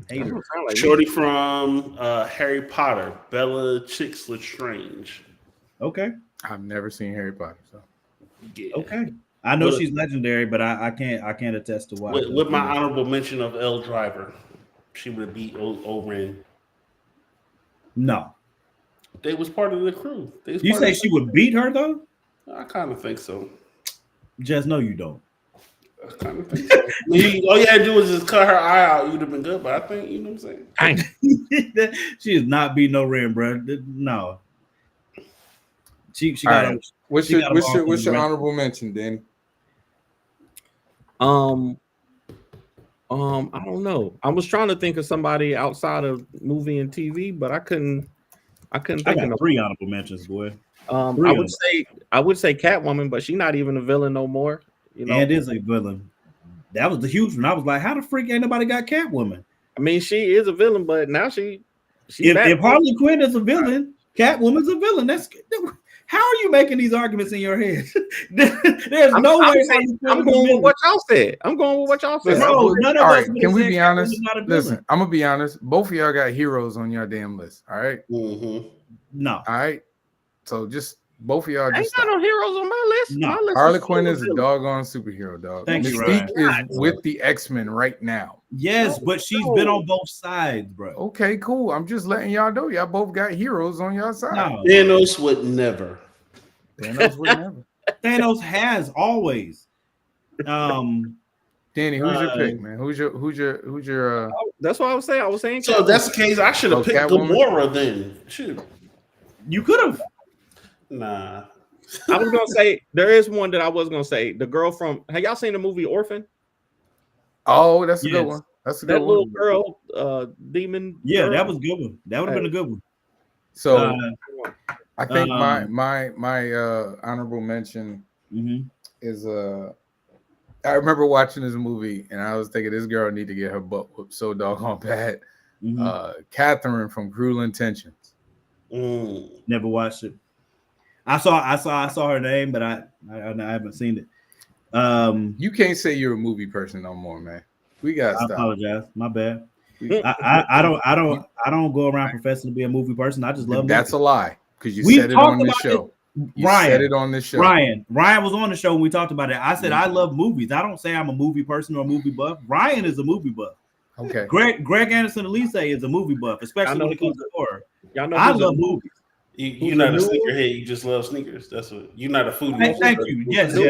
Hate her. Shorty from Harry Potter, Bella Chicks Lestrange. Okay. I've never seen Harry Potter. So Yeah. Okay. I know With- she's legendary, but I can't attest to why. With my honorable mention of Elle Driver, she would have beat Oren. No. They was part of the crew. They was You part say of she would beat her though? I kind of think so. Just no, you don't. I kind of think so. All you had to do was just cut her eye out. You'd have been good. But I think, you know what I'm saying? She is not beating no Ren, bro. No. She All got right. a, what's She got a ball your from the honorable mention, Danny? I don't know. I was trying to think of somebody outside of movie and TV, but I couldn't I think got of. 3 honorable mentions, boy. I Three would say Catwoman, but she's not even a villain no more. You know, And is a villain. That was the huge one. I was like, how the freak ain't nobody got Catwoman? I mean, she is a villain, but now she's If Harley Quinn is a villain, Catwoman's a villain. That's how are you making these arguments in your head? There's no way. I'm going with what y'all said. I'm going with what y'all said. Listen, Bro, none of all us right, would've can we said be Catwoman's honest? not a villain. Listen, I'm gonna be honest. Both of y'all got heroes on your damn list. All right, Mm-hmm. No. all right. So just both of y'all I ain't just got stop. no heroes on my list. No. My list Harley full Quinn of is a villains. doggone superhero, dog. Thank you, Mystique Ryan. is with the X-Men right now. Yes, but she's been on both sides, bro. Okay, cool. I'm just letting y'all know y'all both got heroes on your side. No. Thanos would never. Thanos would never. Thanos has always. Danny, who's your pick, man? Who's your That's what I was saying. I was saying. So if that's the case, I should have Oh, picked Catwoman? Gamora then. Shoot. You could have. Nah. I was gonna say there is one that I was gonna say. The girl from have y'all seen the movie Orphan? Oh, that's a good Yes. one. That's a That good little one. girl, demon. Yeah, girl. that was a good one. That would have been a good one. So I think my um, honorable mention Mhm. is I remember watching this movie and I was thinking this girl need to get her butt whooped so doggone bad. Mhm. Catherine from Cruel Intentions. Never watched it. I saw her name, but I haven't seen it. You can't say you're a movie person no more, man. We gotta I stop. apologize. My bad. I don't go around professing to be a movie person. I just love That's movies. a lie because you We said it on talked this about show. You Ryan. said it on this show. Ryan was on the show when we talked about it. I said I love movies. I don't say I'm a movie person or a movie buff. Ryan is a movie buff. Okay. Greg Anderson Elise is a movie buff, especially when it comes to horror. Y'all know I who's a- love movies. You're not a sneakerhead. You just love sneakers. That's what. You're not a foodie. Hey, thank you. Yes. We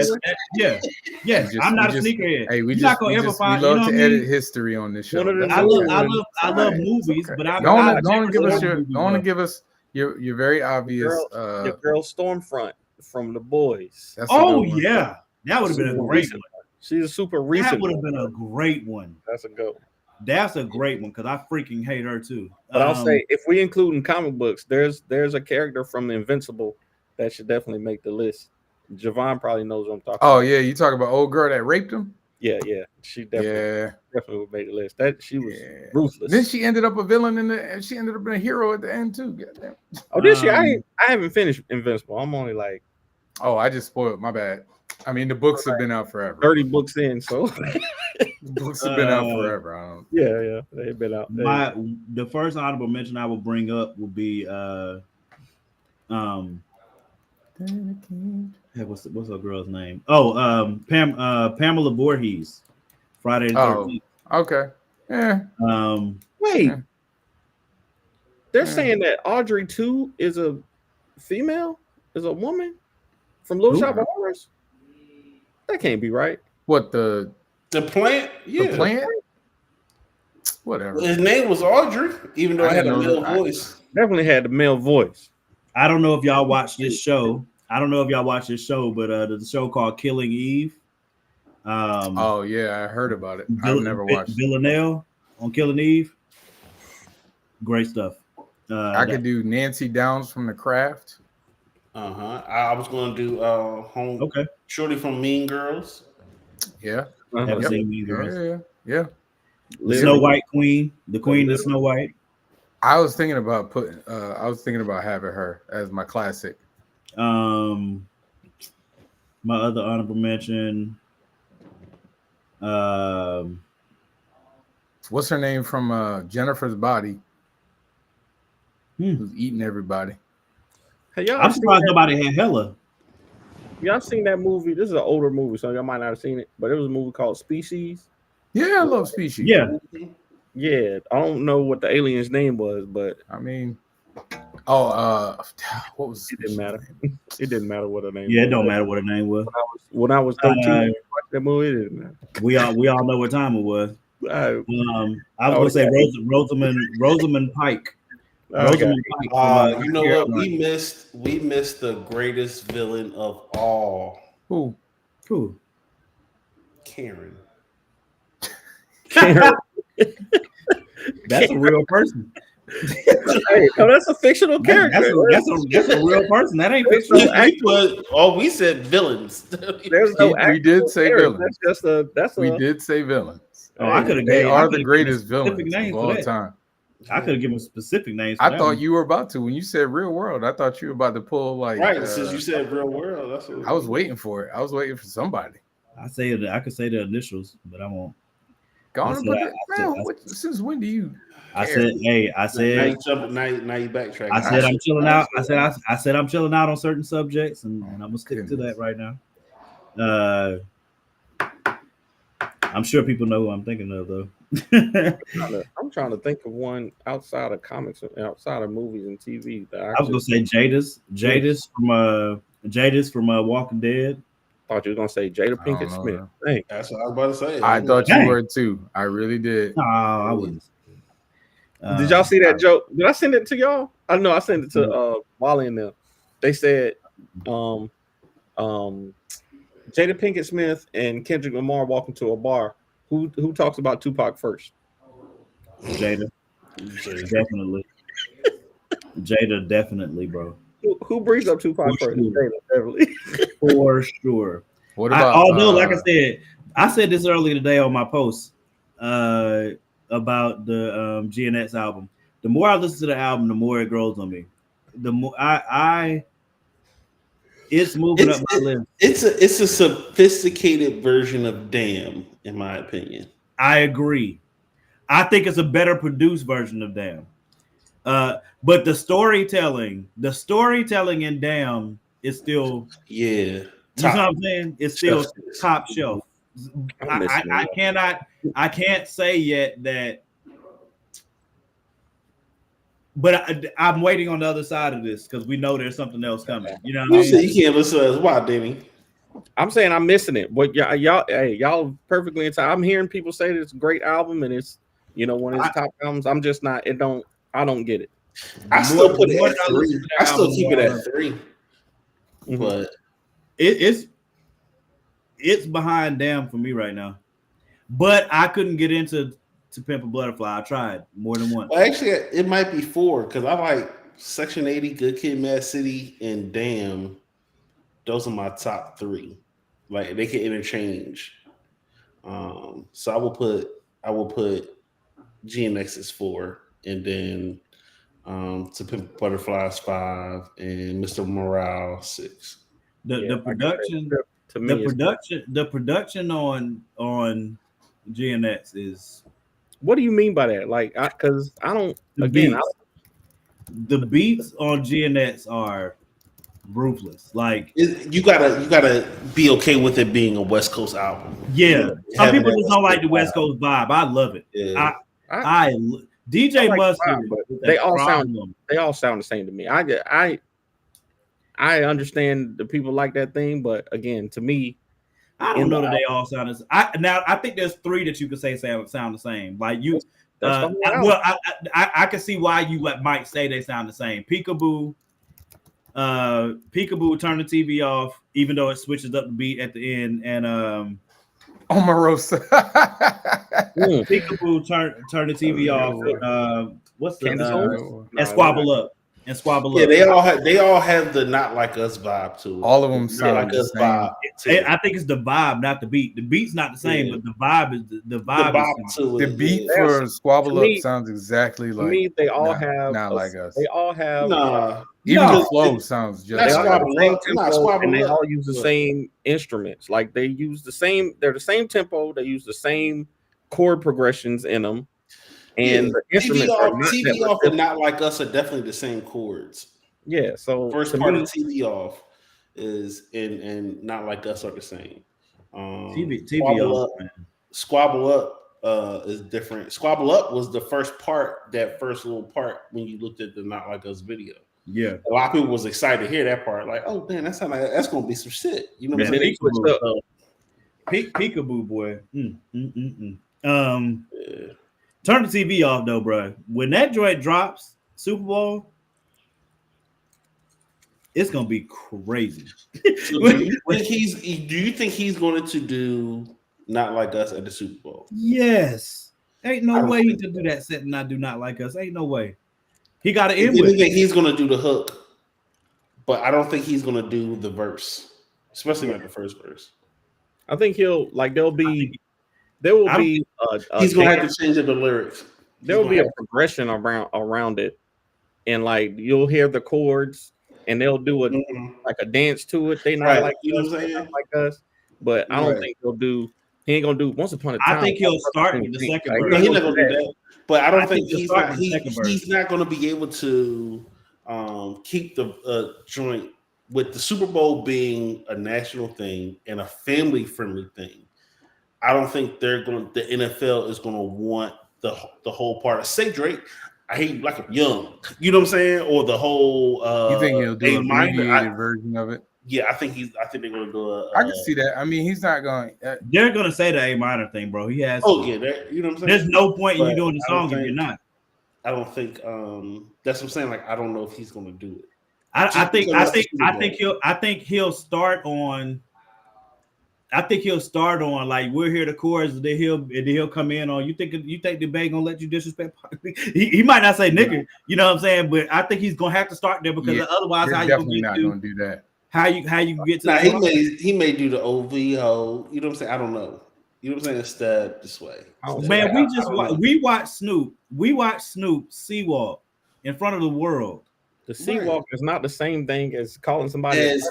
I'm not a just- sneakerhead. Hey, we You're not just, gonna we ever just find. we love You know to what I mean? edit history on this show. One of the- That's I okay. love It's movies, okay. but I'm Don't not want to give us generally your. a movie buff. Give us your very obvious. the girl Stormfront from The Boys. That's a good Oh one. yeah, that would have been a great one. She's a super That recent. would have been a great one. That's a go. That's a great one because I freaking hate her too. But I'll say if we include in comic books, there's a character from Invincible that should definitely make the list. Javon probably knows what I'm talking Oh about. yeah, you talk about old girl that raped him. Yeah. She definitely would make the list. That she was ruthless. Then she ended up a villain and she ended up being a hero at the end too. Goddamn. Oh, did she? I haven't finished Invincible. I'm only like I just spoiled. My bad. I mean, the books have been out forever. 30 books in, so The books have been out forever. yeah, they've been out. The first honorable mention I will bring up will be what's the girl's name? Pamela Voorhees, Friday the 13th. Okay. Yeah. Wait. Yeah. They're saying that Audrey 2 is a female, is a woman from Little Shop of Horrors. That can't be right. What the plant? Yeah. The plant? Whatever. His name was Audrey, even though I had a male voice. Definitely had the male voice. I don't know if y'all watch this show. But the show called Killing Eve. Oh yeah, I heard about it. I've never watched Villanelle on Killing Eve. Great stuff. I could do Nancy Downs from The Craft. I was going to do Shorty from Mean Girls. Yeah. Haven't seen Mean Girls. Yeah. Snow White Queen, the Queen of Snow White. I was thinking about having her as my classic. My other honorable mention. What's her name from Jennifer's Body? Who's eating everybody? Hey, I'm surprised nobody had Hella. Y'all seen that movie? This is an older movie, so y'all might not have seen it, but it was a movie called Species. Yeah, I love Species. Yeah. I don't know what the alien's name was, but I mean, what was it? Didn't matter. It didn't matter what her name. Yeah, it don't matter what her name was. When I was 13, I watched that movie. It didn't matter. We all know what time it was. I was gonna say Rosamund Pike. You know what? We missed the greatest villain of all. Who? Karen. That's a real person. That's a fictional character. That's a real person. That ain't fictional. We said villains. There's no we did say villains. We did say villains. I could have. They are the greatest villains of all time. I could have given specific names. I thought you were about to when you said Real World. I thought you were about to pull since you said Real World. That's what I was waiting for it. I was waiting for somebody. I could say the initials, but I won't. Since when do you? I said. Now you backtrack. I said I'm chilling out. I said I'm chilling out on certain subjects, and I'm gonna stick to that right now. I'm sure people know who I'm thinking of, though. I'm trying to think of one outside of comics, outside of movies and TV. I was gonna say Jadis from Walking Dead. Thought you were gonna say Jada Pinkett Smith. That's what I was about to say. I thought you were too. I really did. No, I wouldn't. Did y'all see that joke? Did I send it to y'all? I know I sent it to Wally and them. They said Jada Pinkett Smith and Kendrick Lamar walk into a bar. Who talks about Tupac first? Jada. Definitely. Jada, definitely, bro. Who brings up Tupac first? Jada, definitely. For sure. What about? Like I said this earlier today on my post about the GNX album. The more I listen to the album, the more it grows on me. The more it's moving up my list. It's a sophisticated version of Damn, in my opinion. I agree. I think it's a better produced version of Damn. But the storytelling in Damn is still You know what I'm saying? It's still top shelf. I can't say yet that. But I'm waiting on the other side of this because we know there's something else coming. You know what I mean? You can't listen to us. Why, Danny? I'm saying I'm missing it. But y'all perfectly in time. I'm hearing people say it's a great album and it's one of his top albums. I'm just not. I don't get it. I still put it at 3. I still keep it at 3. Mm-hmm. But it's it's behind Damn for me right now. But I couldn't get into To Pimp a Butterfly. I tried more than once. Well, actually, it might be 4 because I like Section 80, Good Kid, Mad City, and Damn. Those are my top 3. Like they can interchange. So I will put GNX as 4, and then To Pimp Butterflies 5, and Mr. Morale 6. The production to me, the production on GNX is. What do you mean by that? Like, because I don't. The beats on GNX are ruthless. Like you gotta be okay with it being a West Coast album. Yeah, some people just don't like the West Coast vibe. I love it. Yeah. DJ like Mustard. vibe, but they all sound the same to me. I understand the people like that thing, but again, to me, I don't know that they all sound as. I think there's 3 that you could say sound the same. Like you, I can see why you might say they sound the same. Peekaboo, Turn the TV Off, even though it switches up the beat at the end, and Omarosa. Peekaboo, Turn the TV Off. What's the and Squabble Up. Yeah, they all have the Not Like Us vibe to it. All of them sound like us vibe. I think it's the vibe, not the beat. The beat's not the same, but the vibe is the vibe. The beat for Squabble Up sounds exactly like. To me, they all have Not Like Us. They all have. Even the flow sounds just. They all have like the same tempo, and they all use the same instruments. Like they use the same. They're the same tempo. They use the same chord progressions in them. And the instruments TV Off and Not Like Us are definitely the same chords. Yeah. So first part of TV Off is and Not Like Us are the same. TV Off. Squabble Up is different. Squabble Up was the first part, that first little part when you looked at the Not Like Us video. Yeah, a lot of people was excited to hear that part. Like, oh man, that's gonna be some shit. You know what I'm saying? Peekaboo boy. Turn the TV off though, bro. When that joint drops, Super Bowl, it's gonna be crazy. So do you think he's going to do Not Like Us at the Super Bowl? Yes. Ain't no way he can do that set and not do Not Like Us. Ain't no way. He got to end with it. He's going to do the hook, but I don't think he's going to do the verse, especially not the first verse. I think there will be. He's going to have to change the lyrics. There will be a progression around it, and like you'll hear the chords, and they'll do it like a dance to it. They not like, you know what I'm saying, like us, but I don't think he'll do. He ain't gonna do Once Upon a Time. I think he'll start with the second verse. No, he's not gonna do that. But I don't think he's not going to be able to keep the joint with the Super Bowl being a national thing and a family friendly thing. I don't think the NFL is going to want the whole part of say Drake. I hate you like I'm young. You know what I'm saying? Or the whole. You think he'll do an abbreviated version of it? Yeah, I think they're going to do I can see that. I mean, he's not going. They're going to say the A minor thing, bro. He has. Oh yeah, you know what I'm saying. There's no point in you doing the song if you're not. I don't think. That's what I'm saying. Like, I don't know if he's going to do it. I think he'll start on. I think he'll start on like we'll hear the chorus, and then he'll come in on. You think the bag gonna let you disrespect? he might not say nigga, you know what I'm saying, but I think he's gonna have to start there because otherwise, how you definitely not gonna do that. How you get to? Nah, he may do the OVO. You know what I'm saying? I don't know. You know what I'm saying? Step this way. Man, we watch Snoop. We watch Snoop C-Walk in front of the world. The C-Walk is not the same thing as calling somebody as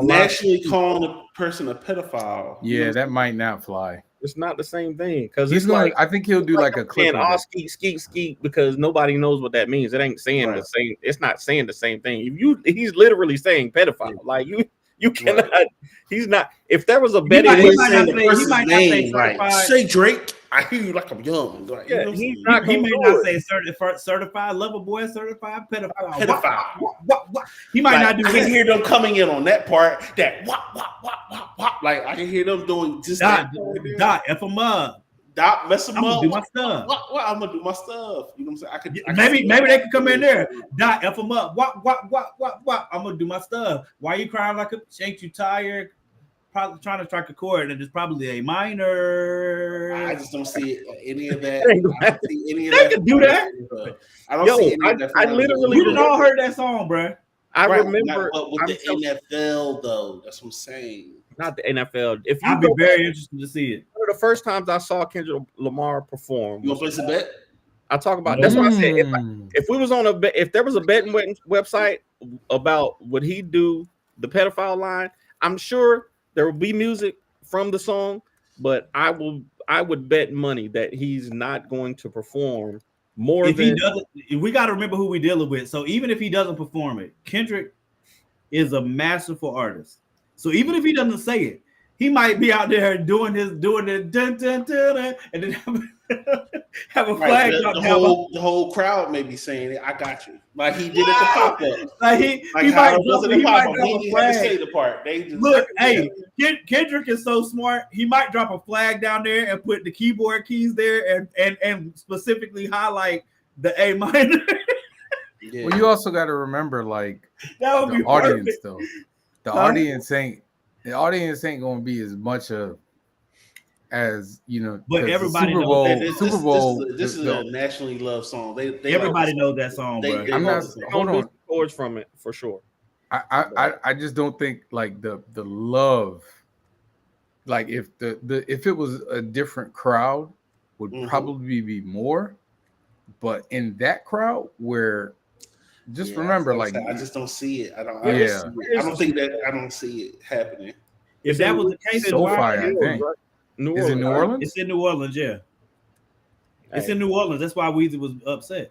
naturally calling a person a pedophile. Yeah, that might not fly. It's not the same thing because he's going. I think he'll do like a clip. And skeet because nobody knows what that means. It ain't saying the same. It's not saying the same thing. He's literally saying pedophile. Like you cannot. He's not. If there was a better way, he might not say certified. Say Drake. I hear you like I'm young. Like, yeah, he may not say certified lover boy, certified pedophile. What? He might not do. I can hear them coming in on that part. That what. Like I can hear them doing just Dot F them up. Dot mess them up. I'm gonna do my stuff. What? I'm gonna do my stuff. You know what I'm saying? Maybe they could come in there. Dot F them up. What? I'm gonna do my stuff. Why you crying like a? Ain't you tired? probably trying to strike a chord, and it's probably a minor. I just don't see any of that. Ain't I don't see any of They that. can do that. I don't Yo, see any of that. I literally- We done all heard that song, bro. I Right, remember but with I'm the telling- NFL though, that's what I'm saying. not the NFL. If you I'd be go very back, interested to see it. one of the first times I saw Kendrick Lamar perform, You want to place a bet? I talk about. That's what I said. Mm. If we was on a bet, if there was a betting website about would he do the pedophile line, I'm sure there will be music from the song, but I would bet money that he's not going to perform more If than he doesn't, we got to remember who we dealing with. So even if he doesn't perform it, Kendrick is a masterful artist. So even if he doesn't say it, he might be out there doing the dun, dun, dun, dun, and then have a flag. Right, drop the down. whole crowd may be saying it. I got you, like he did at the pop up. Like he Like might how it was drop, at he the might pop up. drop He a didn't have to flag. say the part. They just Look, hey, Kendrick is so smart. He might drop a flag down there and put the keyboard keys there and specifically highlight the A minor. Yeah. Well, you also got to remember, like, That would the be audience perfect. though. The Huh? audience ain't going to be as much as you know. But 'cause the everybody Super knows Bowl, that this, Super Bowl. this is the- a nationally loved song. They Everybody like knows that song, They- bro. they- I'm not. They Hold on. chords from it for sure. I just don't think like the love. Like if if it was a different crowd, would Mhm. probably be more. But in that crowd, where just Yeah, remember, that's like what I'm saying. I just don't see it. I don't. Yeah. I don't think that. I don't see it happening. If that was the case, it's SoFi, why- I think. New Is it New Orleans? It's in New Orleans, yeah. It's Hey. in New Orleans. That's why Weezy was upset.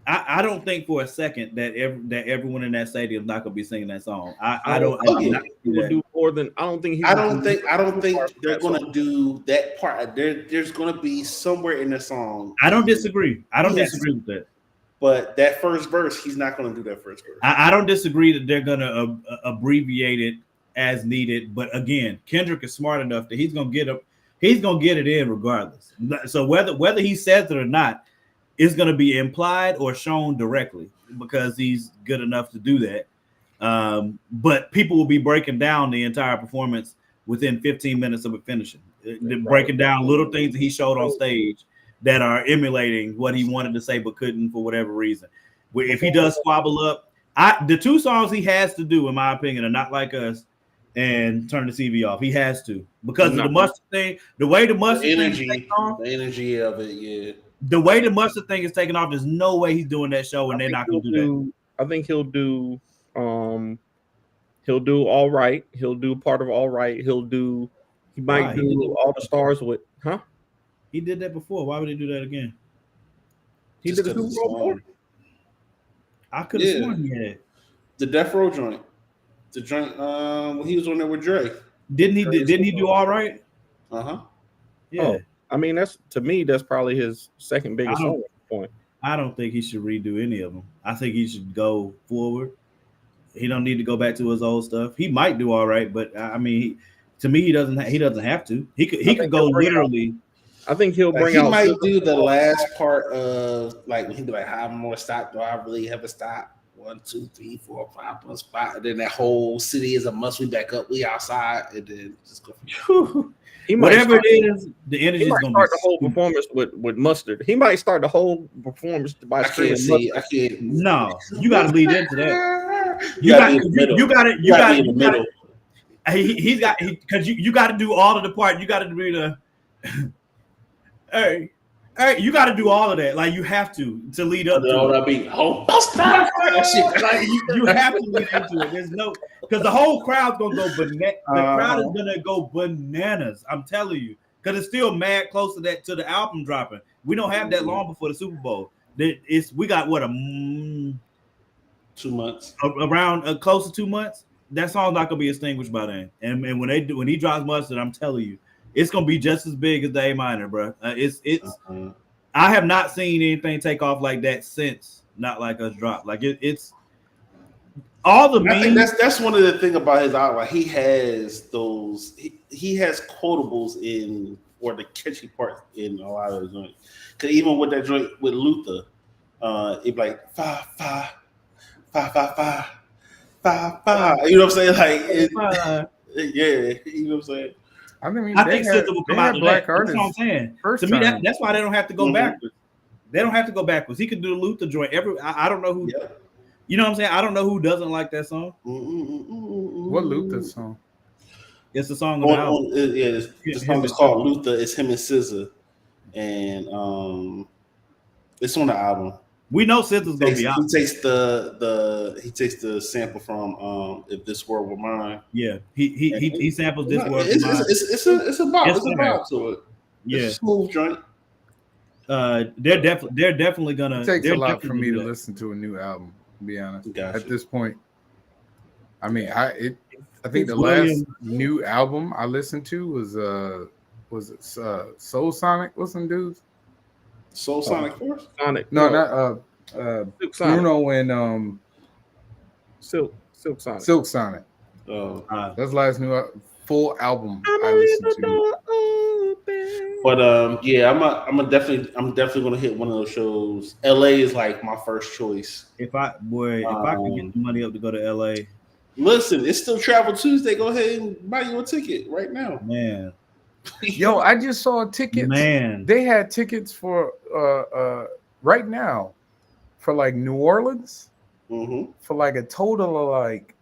I don't think for a second that everyone in that stadium is not gonna be singing that song. I don't. Oh, I do yeah. not see He would that. do more than I don't think he's I gonna don't do think. I don't think part of they're that going song. to do that part. There's going to be somewhere in the song. I don't disagree. I don't Yes. disagree with that. But that first verse, he's not going to do that first verse. I don't disagree that they're gonna abbreviate it as needed. But again, Kendrick is smart enough that he's gonna get it in regardless. So whether he says it or not, it's gonna be implied or shown directly because he's good enough to do that. But people will be breaking down the entire performance within 15 minutes of it finishing. They're breaking down little things that he showed on stage that are emulating what he wanted to say but couldn't for whatever reason. If he does squabble up, the two songs he has to do, in my opinion, are Not Like Us and Turn the TV Off. He has to because of the mustard thing. The way the mustard thing is taken off, The energy of it, yeah. the way the mustard thing is taken off, there's no way he's doing that show, and they're not gonna do that. I think he'll do All Right. He'll do part of All Right. He might Why? He did do All the Stars with He did that before. Why would he do that again? He Just did a 'cause Super it's Bowl. long. I could have Yeah. sworn he had. The Death Row joint. The joint when he was on there with Dre. Didn't he do All Right? Uh-huh. Yeah. Oh. I mean, that's probably his second biggest I don't- song at this point. I don't think he should redo any of them. I think he should go forward. He don't need to go back to his old stuff. He might do All Right, but I mean, to me, he doesn't have to. He could go literally. I think he'll Like, bring he out might do the last part of like when he be like, how more stop do I really have a stop? 1, 2, 3, 4, 5 plus 5. And then that whole city is a must. We back up, we outside, and then just go. he might Whatever start, it is, the energy he is might gonna start be the whole performance with mustard. He might start the whole performance by I screaming can't see. mustard. I can't. No, you got to lead into that. You gotta be in the middle. You got You gotta be in the middle. Because you got to do all of the part. You got to be the. Hey, you got to do all of that. Like you have to lead up You know to what it. I mean? Oh, that shit. Like you have to lead into it. There's no because the whole crowd's gonna go bananas. The crowd is gonna go bananas. I'm telling you, because it's still mad close to that to the album dropping. We don't have that long before the Super Bowl. We got what 2 months. around close to 2 months. That song's not gonna be extinguished by then. And when he drops Mustard, I'm telling you, it's gonna be just as big as the A minor, bro. It's. I have not seen anything take off like that since Not Like Us drop. Like it's all the I think memes. that's one of the thing about his album. He has those. He has quotables in or the catchy parts in a lot of his joints. Because even with that joint with Luther, it'd be like 5, 5, 5, 5, 5, 5, 5. You know what I'm saying? Like Yeah, you know what I'm saying? I mean, I they think had, SZA will they come out had of black that. That's what I'm artists. saying. First To me, time. that's why they don't have to go Mhm. backwards. They don't have to go backwards. He could do the Luther joint. I don't know who. Yeah. You know what I'm saying? I don't know who doesn't like that song. What Luther song? It's the song of the album. The song is called Luther. It's him and SZA, and it's on the album. We know SZA's gonna be out. He takes the sample from "If This World Were Mine." Yeah, he samples this word. It's a vibe to it. Yeah, it's a smooth joint. They're definitely gonna. It takes a lot for me to listen to a new album. To be honest, at this point, I mean, I think the last new album I listened to was Soul Sonic? What's some dudes? Soul Sonic Force? Sonic. No, not Silk Sonic. Bruno and Silk Sonic. Silk Sonic. That's the last new full album I listened to. But yeah, I'm definitely gonna hit one of those shows. LA is like my first choice. If I could get the money up to go to LA. Listen, it's still Travel Tuesday. Go ahead and buy you a ticket right now. Man. Yo, I just saw tickets. Man. They had tickets for right now for like New Orleans for like a total of like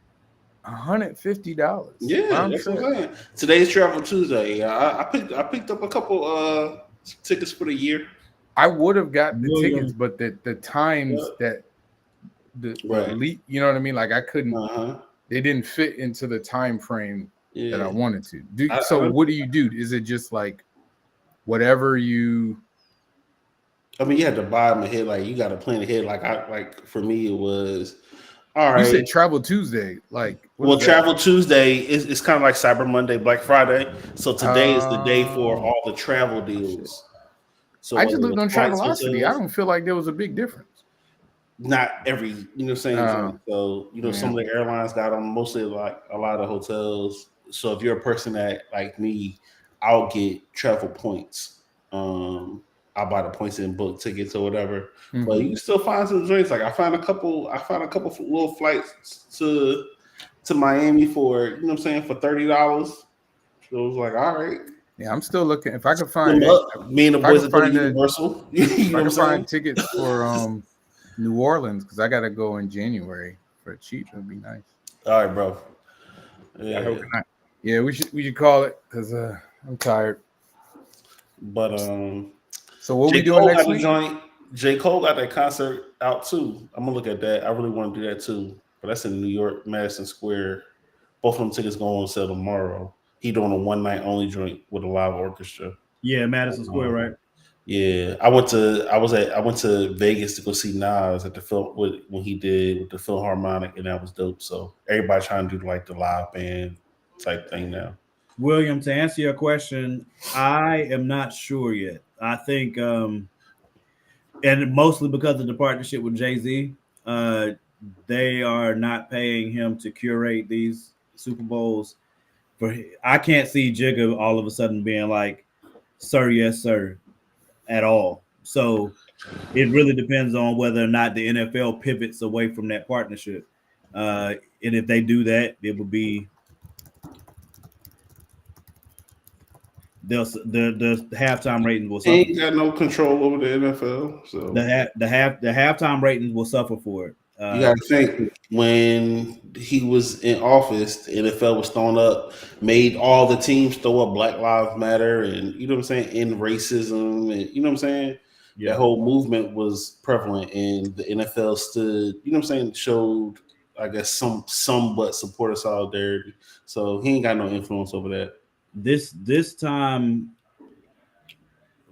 $150. Yeah, that's what I'm saying. Today's Travel Tuesday. I picked up a couple tickets for the year. I would have got the tickets, but the times that the you know what I mean? Like I couldn't. They didn't fit into the time frame that I wanted to. What do you do? Is it just like whatever you? I mean, you had to buy them ahead. Like you got to plan ahead. Like for me, it was all right. You said Travel Tuesday, like Travel Tuesday is kind of like Cyber Monday, Black Friday. So today is the day for all the travel deals. So I just looked on Travelocity. I don't feel like there was a big difference. Not every, you know what I'm saying? So, you know, some of the airlines got them, mostly like a lot of hotels. So if you're a person that like me, I'll get travel points. I'll buy the points and book tickets or whatever. But you can still find some joints. Like I found a couple little flights to Miami for, you know what I'm saying, for $30. So it was like, all right. Yeah, I'm still looking. If I could find me and the boys at Universal. If I can find tickets for New Orleans, because I gotta go in January for cheap. It'd be nice. All right, bro. Yeah, we should call it because I'm tired. But so what we doing next week? J. Cole got that concert out too. I'm gonna look at that. I really want to do that too. But that's in New York, Madison Square. Both of them tickets going on sale tomorrow. He doing a one night only joint with a live orchestra. Yeah, Madison Square, right? Yeah, I went to Vegas to go see Nas at the film when he did with the Philharmonic, and that was dope. So everybody trying to do like the live band type thing now. William, to answer your question, I am not sure yet. I think, and mostly because of the partnership with Jay-Z, they are not paying him to curate these Super Bowls. I can't see Jigga all of a sudden being like, "Sir, yes, sir." At all. So it really depends on whether or not the NFL pivots away from that partnership. And if they do that, it will be the halftime ratings will suffer. He ain't got no control over the NFL. So the halftime ratings will suffer for it. You gotta think when he was in office, the NFL was thrown up, made all the teams throw up Black Lives Matter and you know what I'm saying, in racism and you know what I'm saying? Yeah. That whole movement was prevalent and the NFL stood, you know what I'm saying, showed I guess somewhat support of solidarity. So he ain't got no influence over that. This time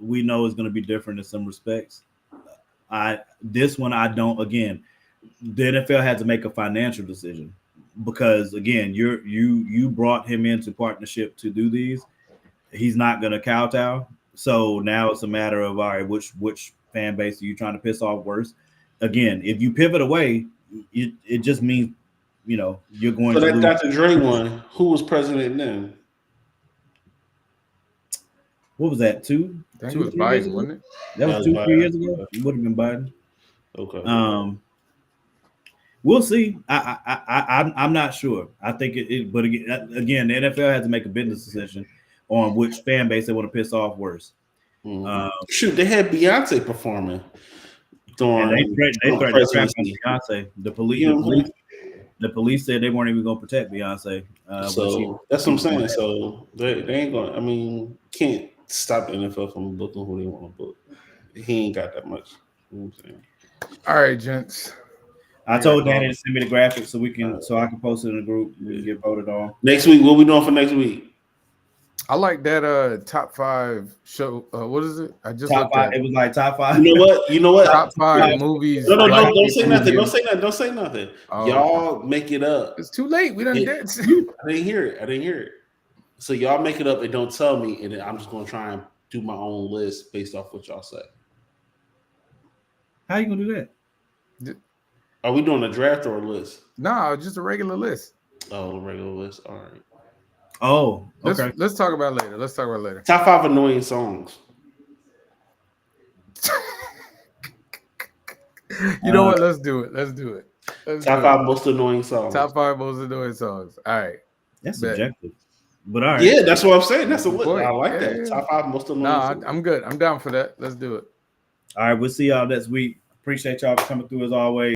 we know is gonna be different in some respects. This one I don't again. The NFL had to make a financial decision because again, you brought him into partnership to do these. He's not going to kowtow. So now it's a matter of all right, which fan base are you trying to piss off worse? Again, if you pivot away, it just means you're going. So that Dr. Dre one, who was president then? What was that? I think it was Biden, wasn't it? That was 2-3 years ago. It would have been Biden. Okay. We'll see. I'm not sure. I think but again, the NFL has to make a business decision on which fan base they want to piss off worse. Shoot, they had Beyonce performing during they threatened to strap on Beyonce. The police said they weren't even going to protect Beyonce. So that's what I'm saying. So they ain't going. I mean, can't stop the NFL from booking who they want to book. He ain't got that much. You know what I'm saying? All right, gents. I told Danny to send me the graphics so I can post it in the group. We can get voted on. Next week, what we doing for next week? I like that top 5 show. What is it? I just top 5. It was like top 5. You know what? Top 5 movies. No, don't say nothing. Don't say nothing. Oh, y'all make it up. It's too late. We done did. I didn't hear it. So y'all make it up and don't tell me, and then I'm just gonna try and do my own list based off what y'all say. How you gonna do that? Are we doing a draft or a list? No, just a regular list. Oh, a regular list. All right. Oh, okay. Let's talk about it later. Top 5 annoying songs. You know what? Let's do it. Top 5 most annoying songs. Top 5 most annoying songs. All right. That's subjective. But all right. Yeah, that's what I'm saying. That's a list. I like Yeah, that. yeah. Top 5 most annoying songs. I'm good. I'm down for that. Let's do it. All right. We'll see y'all next week. Appreciate y'all for coming through as always.